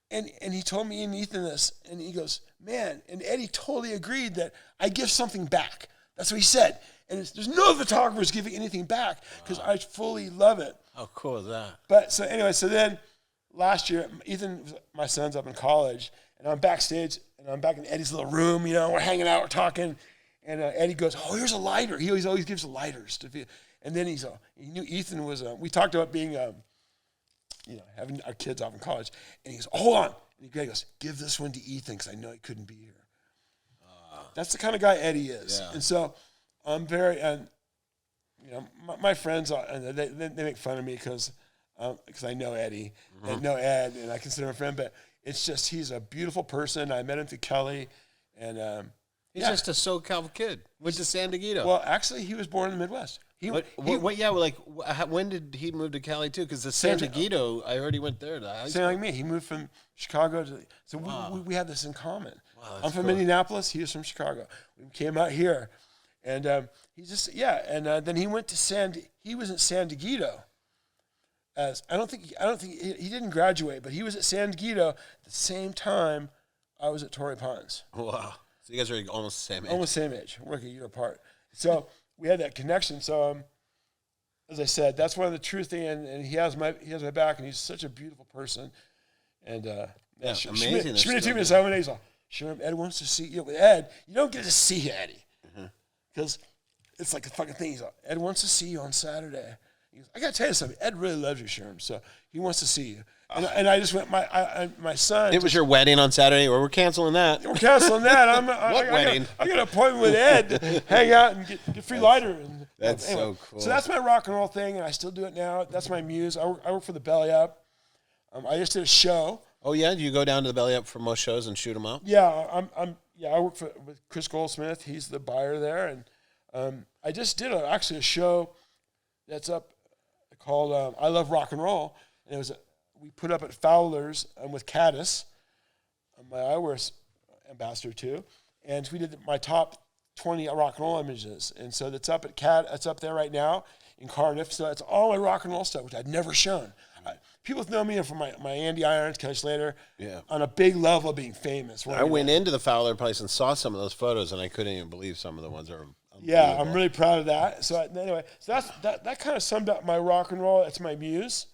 And he told me and Ethan this, and he goes, man, and Eddie totally agreed that I give something back. That's what he said. And there's no photographers giving anything back because I fully love it. How cool is that? But so anyway, so then last year, Ethan, my son's up in college, and I'm backstage, and I'm back in Eddie's little room, we're hanging out, we're talking, and Eddie goes, oh, here's a lighter. He always gives lighters to feel. And then he knew Ethan was, we talked about being, having our kids off in college, and he goes, hold on. And he goes, give this one to Ethan because I know he couldn't be here. That's the kind of guy Eddie is. Yeah. And so I'm very, my friends, they make fun of me because I know Eddie and know Ed, and I consider him a friend, but it's just he's a beautiful person. I met him through Kelly, and he's just a SoCal kid. Went to San Diego. Well, actually, he was born in the Midwest. When did he move to Cali too? Because the San Diego, I already went there. Same like me. He moved from Chicago so we have this in common. Wow, I'm from Indianapolis. He was from Chicago. We came out here, and then he went to he was at San Diego. I don't think he didn't graduate, but he was at San Diego at the same time I was at Torrey Pines. Wow. So you guys are almost the same age. Almost the same age. We're like a year apart. So we had that connection. So as I said, that's one of the true things, and he has my back, and he's such a beautiful person. And amazing. Schmidt told me this one day. He's like, sure, Ed wants to see you. With Ed, you don't get to see Eddie because it's like a fucking thing. He's like, Ed wants to see you on Saturday. He goes, I got to tell you something. Ed really loves you, Sherman, so he wants to see you. And I just went, my son. It was your wedding on Saturday, or we're canceling that. We're canceling that. Wedding? I got an appointment with Ed to hang out and get free lighter. And, that's so cool. So that's my rock and roll thing, and I still do it now. That's my muse. I work for the Belly Up. I just did a show. Oh yeah, do you go down to the Belly Up for most shows and shoot them up? Yeah, I work with Chris Goldsmith. He's the buyer there, and I just did a show that's up called I Love Rock and Roll, and we put up at Fowler's with Caddis, my eyewear ambassador too, and we did my top 20 rock and roll images, and so that's up at it's up there right now in Cardiff. So it's all my rock and roll stuff, which I'd never shown. People know me from my Andy Irons, Kelly Slater, on a big level, being famous. I went into the Fowler place and saw some of those photos, and I couldn't even believe some of the ones that are. Yeah, I'm really proud of that. So anyway, that kind of summed up my rock and roll. It's my muse,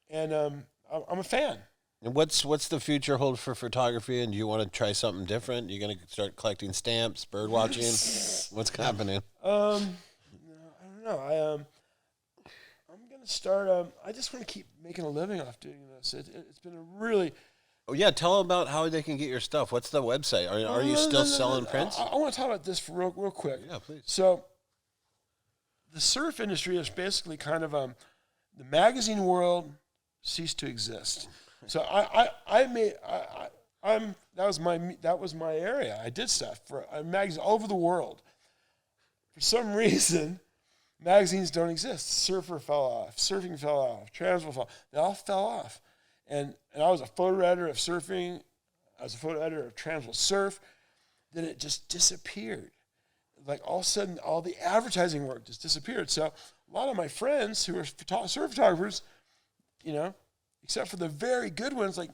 and I'm a fan. And what's the future hold for photography? And do you want to try something different? You're going to start collecting stamps, bird watching? What's happening? I don't know. I'm going to start. I just want to keep making a living off doing this. It's been a really. Oh yeah, tell them about how they can get your stuff. What's the website? Are you still selling prints? I want to talk about this for real quick. Yeah, please. So, the surf industry is basically kind of the magazine world ceased to exist. So that was my area. I did stuff for magazines all over the world. For some reason, magazines don't exist. Surfer fell off. Surfing fell off. Transworld fell off. They all fell off. And I was a photo editor of surfing. I was a photo editor of Transworld Surf. Then it just disappeared. Like all of a sudden, all the advertising work just disappeared. So a lot of my friends who are surf photographers, except for the very good ones, like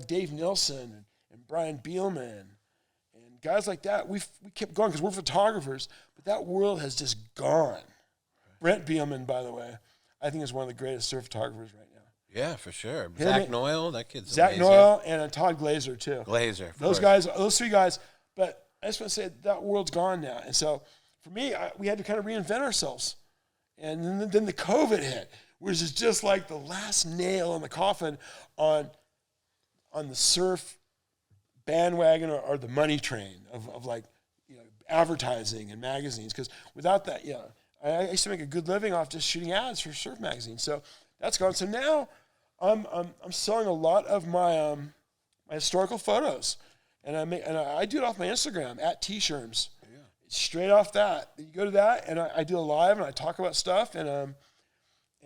Dave Nilsson and Brian Bielman and guys like that, we kept going because we're photographers. But that world has just gone. Brent Bielman, by the way, I think is one of the greatest surf photographers right now. Yeah, for sure. Zach Noyle, that kid's Zach amazing. Noyle and Todd Glazer too. Those guys, those three guys. But I just want to say that world's gone now. And so for me, we had to kind of reinvent ourselves. And then the COVID hit, which is just like the last nail in the coffin on the surf bandwagon or the money train of advertising and magazines. Because without that, I used to make a good living off just shooting ads for surf magazines. So that's gone. So now I'm selling a lot of my historical photos, and I do it off my Instagram at T-Sherms. Straight off that, you go to that, and I do a live and I talk about stuff, and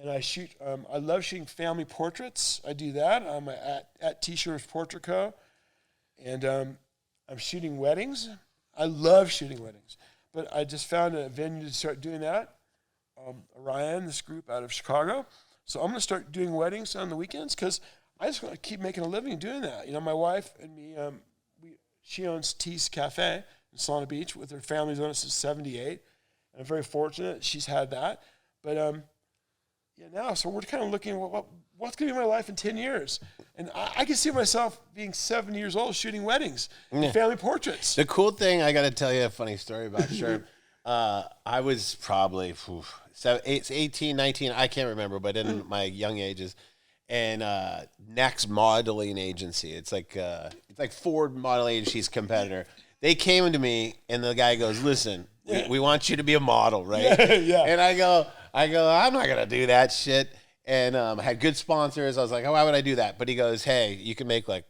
and I shoot. I love shooting family portraits. I do that. I'm at T-Shirts Portrait Co. And I'm shooting weddings. I love shooting weddings. But I just found a venue to start doing that. Orion, this group out of Chicago. So I'm going to start doing weddings on the weekends because I just want to keep making a living doing that. You know, my wife and me, she owns Tea's Cafe in Solana Beach with her family's owned it since 78. And I'm very fortunate she's had that. But now, so we're kind of looking at what's going to be my life in 10 years. And I can see myself being 70 years old shooting weddings and family portraits. The cool thing, I got to tell you a funny story about Sherman. I was probably 18, 19, I can't remember, but in my young ages. And Next Modeling Agency, it's like Ford Modeling Agency's competitor. They came to me, and the guy goes, "Listen, we want you to be a model, right?" Yeah. And I go, I'm not gonna do that shit. And I had good sponsors. I was like, oh, why would I do that? But he goes, hey, you can make like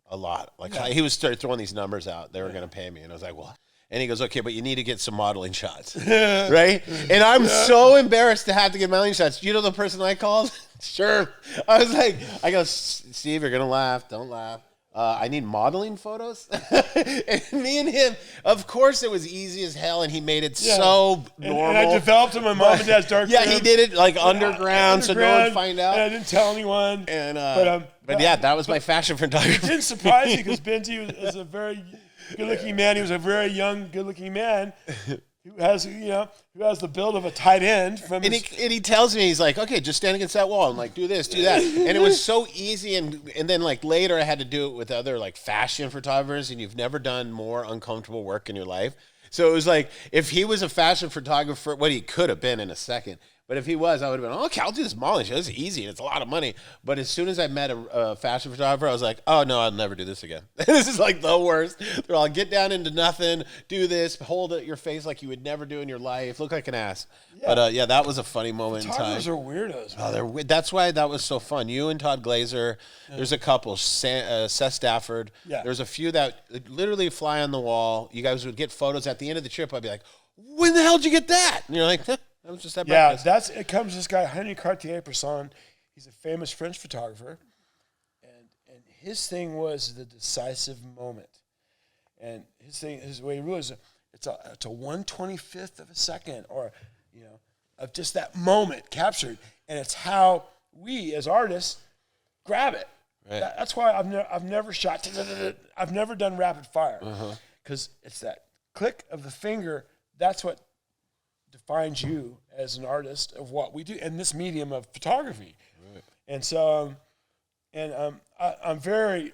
a lot. Like he was started throwing these numbers out. They were gonna pay me, and I was like, what? And he goes, okay, but you need to get some modeling shots, right? And I'm so embarrassed to have to get modeling shots. Do you know the person I called? Sure. I go, Steve, you're gonna laugh. Don't laugh. I need modeling photos. And me and him, of course, it was easy as hell, and he made it so normal. And I developed in my mom and dad's dark room. Yeah, he did it like underground, so no one would find out. And I didn't tell anyone. And but yeah, that was my fashion photography. It didn't surprise me because Benji was a very good-looking man. He was a very young, good-looking man who has the build of a tight end. And he tells me, he's like, okay, just stand against that wall and like do this, do that. And it was so easy. And then like later I had to do it with other like fashion photographers, and you've never done more uncomfortable work in your life. So it was like, if he was a fashion photographer, what he could have been in a second. But if he was, I would have been, okay, I'll do this modeling show. This is easy, and it's a lot of money. But as soon as I met a fashion photographer, I was like, oh, no, I'll never do this again. This is like the worst. They're all, get down into nothing, do this, hold it your face like you would never do in your life, look like an ass. Yeah. But, that was a funny moment in time. Photographers are weirdos. Oh, that's why that was so fun. You and Todd Glazer, there's a couple, Seth Stafford. Yeah. There's a few that literally fly on the wall. You guys would get photos at the end of the trip. I'd be like, when the hell did you get that? And you're like, that was just that breakfast. It comes this guy, Henry Cartier-Bresson. He's a famous French photographer. And his thing was the decisive moment. And his way he really is, it's a 1/25th of a second, or, of just that moment captured. And it's how we, as artists, grab it. Right. That's why I've never shot, I've never done rapid fire. Because it's that click of the finger, that's what defines you as an artist of what we do in this medium of photography. Right. And so, I'm very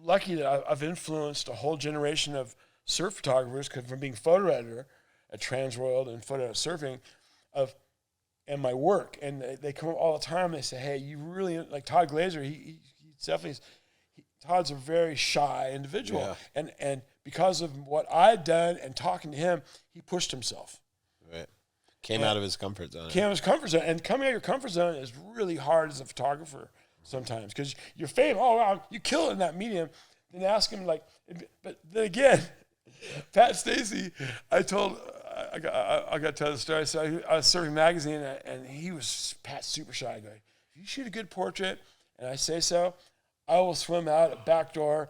lucky that I've influenced a whole generation of surf photographers, because from being photo editor at Transworld and photo surfing, and my work, and they come up all the time. They say, "Hey, you really like Todd Glazer? He definitely. Todd's a very shy individual, and because of what I'd done and talking to him, he pushed himself." Right. Came out of his comfort zone. And coming out of your comfort zone is really hard as a photographer sometimes, because you're famous. Oh, wow, you kill it in that medium. Then ask him, like, but then again, Pat Stacey, I got to tell the story. So I was surfing magazine, and Pat's super shy. I go, if you shoot a good portrait, and I say so, I will swim out a back door,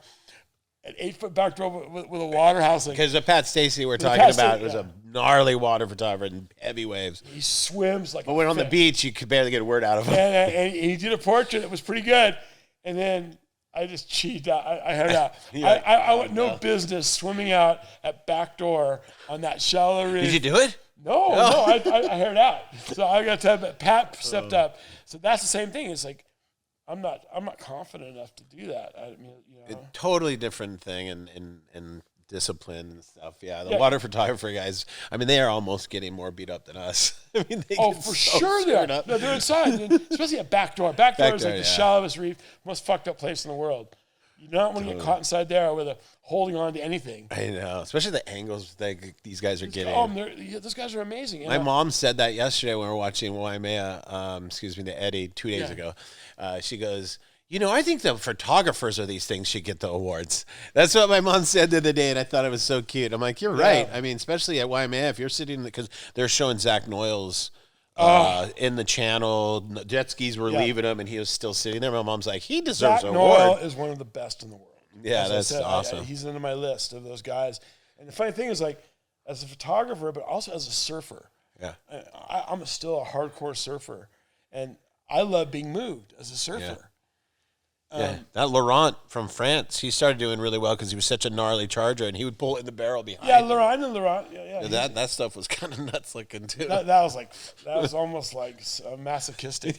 an 8-foot back door with a water housing. Because the Pat Stacey we're talking about was a gnarly water photographer and heavy waves. He swims like But when on the beach, you could barely get a word out of him. And he did a portrait that was pretty good. And then I just cheated out. I heard out. I went no business swimming out at back door on that shallow reef. Did you do it? No, I heard out. So I got to tell you, Pat stepped up. So that's the same thing. It's like, I'm not confident enough to do that. I mean, a totally different thing and discipline and stuff. Yeah, the water photographer guys. I mean, they are almost getting more beat up than us. I mean, for sure they are. No, they're inside, especially at back door. Back door is like the shallowest reef, most fucked up place in the world. You don't want to get caught inside there with holding on to anything. I know, especially the angles that these guys are getting. Those guys are amazing. My mom said that yesterday when we were watching Waimea, the Eddie 2 days ago. She goes, I think the photographers of these things should get the awards. That's what my mom said the other day, and I thought it was so cute. I'm like, you're right. I mean, especially at Waimea, if you're sitting, because they're showing Zach Noyle's in the channel. Jet skis were leaving him, and he was still sitting there. My mom's like, he deserves Zach an award. Noel is one of the best in the world. Yeah, As I that's said, awesome. he's into my list of those guys. And the funny thing is, like, as a photographer, but also as a surfer. Yeah. I'm still a hardcore surfer, and I love being moved as a surfer. Yeah, that Laurent from France, he started doing really well because he was such a gnarly charger, and he would pull it in the barrel behind. Yeah, him. Laurent. Yeah. That stuff was kind of nuts looking too. That was almost like masochistic.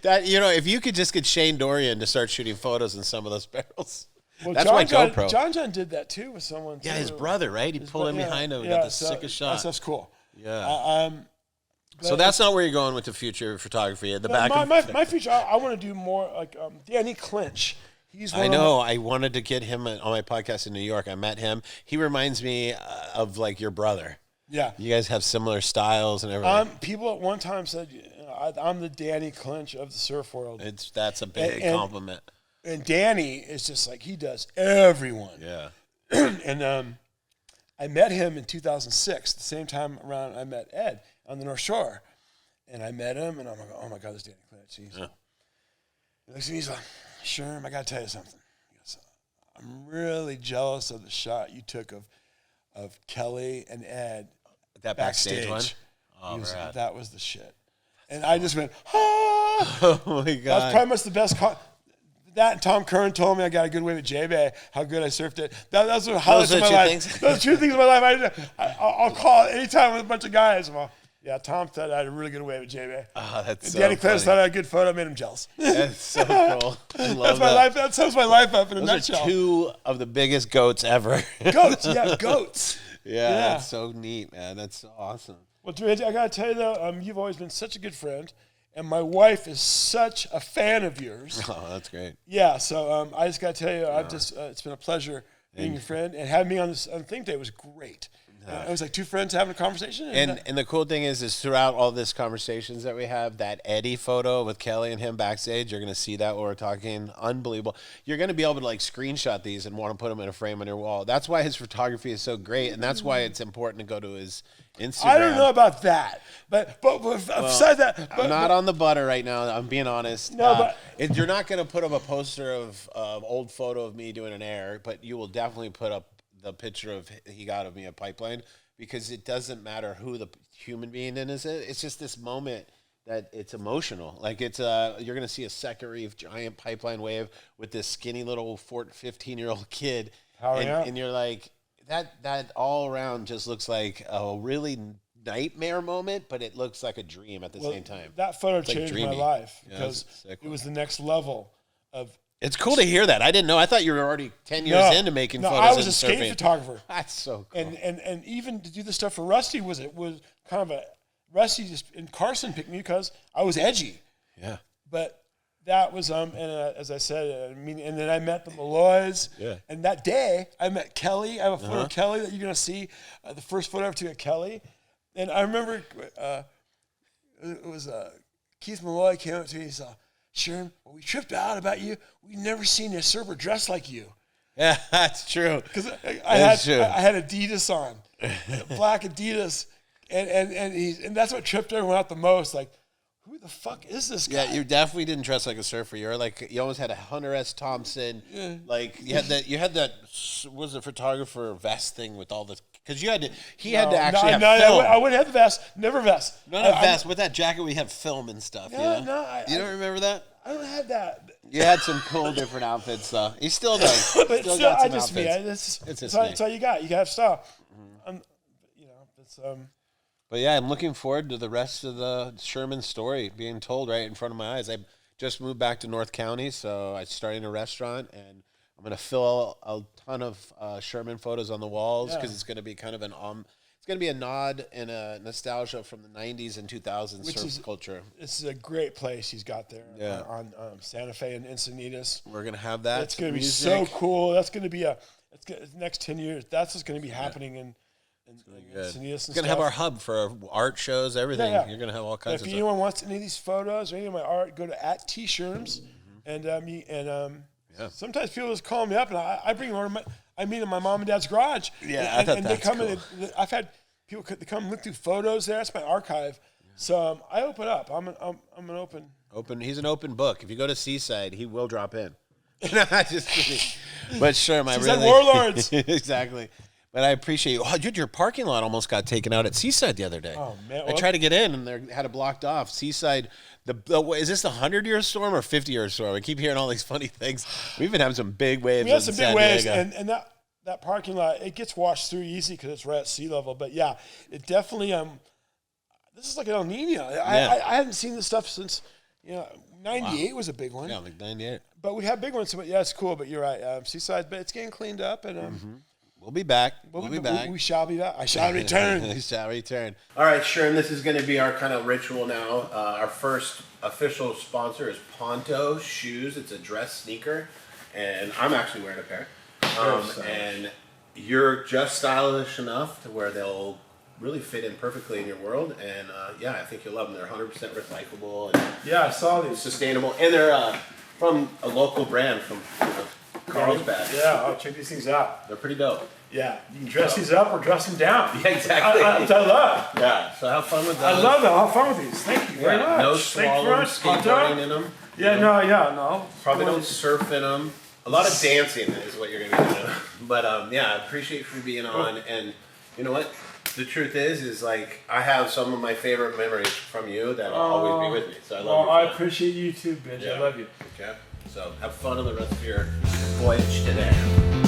That if you could just get Shane Dorian to start shooting photos in some of those barrels. Well, That's why GoPro. John did that too with someone. Yeah, too. his brother, right? He'd pull in behind him and got the sickest shot. That's cool. Yeah. So that's not where you're going with the future of photography. At the back of my future, I want to do more like Danny Clinch. He's one I know. I wanted to get him on my podcast in New York. I met him. He reminds me of like your brother. Yeah. You guys have similar styles and everything. People at one time said, I'm the Danny Clinch of the surf world. That's a big compliment. And Danny is just like, he does everyone. Yeah. And I met him in 2006, the same time around I met Ed on the North Shore. And I met him, and I'm like, oh my God, this Danny Clinch. He looks at me, he's like, Sherman, I got to tell you something. He goes, I'm really jealous of the shot you took of Kelly and Ed. That backstage one? Oh, right. That was the shit. And I just went, ah! Oh my God. That was probably much the best. That and Tom Curran told me I got a good wave at J-Bay, how good I surfed it. That's what highlights of my life. Those are two things in my life. I'll call anytime with a bunch of guys. I'm all, yeah, Tom thought I had a really good wave at J-Bay. Oh, that's and so Danny Clinch funny. thought I had a good photo. Made him jealous. That's so cool. I love That's my that. life. That sums my life up in a Those nutshell. are two of the biggest goats ever. Goats, yeah, goats. Yeah, that's so neat, man. That's so awesome. Well, Benji, I got to tell you, though, you've always been such a good friend, and my wife is such a fan of yours. Oh, that's great. Yeah, so I just got to tell you, I've just it's been a pleasure being your friend, and having me on this on Think Day was great. It was like two friends having a conversation. And the cool thing is throughout all this conversations that we have, that Eddie photo with Kelly and him backstage, you're going to see that while we're talking. Unbelievable. You're going to be able to like screenshot these and want to put them in a frame on your wall. That's why his photography is so great, and that's why it's important to go to his Instagram. I don't know about that, but besides that, I'm not on the butter right now. I'm being honest. No, you're not going to put up a poster of old photo of me doing an air, but you will definitely put up the picture of he got of me at Pipeline, because it doesn't matter who the human being is. It's just this moment that it's emotional. Like it's you're going to see a second reef giant pipeline wave with this skinny little 15-year-old kid, and you're like that all around just looks like a really nightmare moment, but it looks like a dream at the same time. That photo changed my life because it was the next level of. It's cool to hear that. I didn't know. I thought you were already 10 years into making photos. I was and a skate surfing. photographer. That's so cool. And even to do the stuff for Rusty was kind of a Rusty and Carson picked me because I was edgy. Yeah. But that was as I said, and then I met the Malloys. Yeah. And that day I met Kelly. I have a photo of Kelly that you're gonna see. The first photo I ever took of Kelly, and I remember it was Keith Malloy came up to me and said, Sherman, we tripped out about you. We've never seen a surfer dressed like you. Yeah, that's true. Because I had Adidas on, black Adidas, and that's what tripped everyone out the most. Like, who the fuck is this guy? Yeah, you definitely didn't dress like a surfer. You almost had a Hunter S. Thompson. Yeah. Like you had that was a photographer vest thing with all the, because he had to actually have film. I wouldn't have the vest. Never vest. Not a vest. With that jacket, we have film and stuff. No, you don't remember that? I don't have that. You had some cool different outfits, though. He still does. But still, got I some just outfits. that's all you got. You got to have style. But yeah, I'm looking forward to the rest of the Sherman story being told right in front of my eyes. I just moved back to North County, so I'm starting a restaurant, and I'm going to fill a ton of Sherman photos on the walls because it's going to be kind of it's going to be a nod and a nostalgia from the 90s and 2000s surf culture. This is a great place he's got there on Santa Fe and Encinitas. We're going to have that. It's going to be so cool. That's going to be next 10 years. That's what's going to be happening in Encinitas. It's going to have our hub for art shows, everything. Yeah. You're going to have all kinds of stuff. If anyone wants any of these photos or any of my art, go to @tsherms. Sometimes people just call me up and I bring them over. I meet in my mom and dad's garage. Yeah, and they come in. I've had people come look through photos there. That's my archive So I open up. I'm an open. He's an open book. If you go to Seaside, he will drop in. Just kidding. But sure, my Seaside really Warlords. Exactly. But I appreciate you. Oh, dude, your parking lot almost got taken out at Seaside the other day. Oh man! I tried to get in and they had it blocked off. Seaside. Is this the 100-year storm or 50-year storm? I keep hearing all these funny things. We've been having some big waves. We have some big waves, Diego. and that parking lot, it gets washed through easy because it's right at sea level. But yeah, it definitely this is like an El Nino. I haven't seen this stuff since 98 was a big one. Yeah, like 98. But we have big ones. But yeah, it's cool. But you're right, Seaside, but it's getting cleaned up, and We'll be back. We'll be back. We shall be back. I shall return. We shall return. All right, Sherman, this is going to be our kind of ritual now. Our first official sponsor is Ponto Shoes. It's a dress sneaker, and I'm actually wearing a pair. And you're just stylish enough to where they'll really fit in perfectly in your world. And yeah, I think you'll love them. They're 100% recyclable and Yeah, I saw these. sustainable. And they're from a local brand from Carlsbad. Yeah, I'll check these things out. They're pretty dope. Yeah, you can dress these up or dress them down. Yeah, exactly. I love. Yeah, so have fun with those. I love that. I'll have fun with these. Thank you very much. No Thank you swallowing, very much. skateboarding in them. Yeah, no. Probably don't surf in them. A lot of dancing is what you're going to be doing. But yeah, I appreciate you being on. And you know what? The truth is like I have some of my favorite memories from you that will always be with me. So I love you. I appreciate you too, Benji. Yeah. I love you. Okay. So have fun on the rest of your voyage today.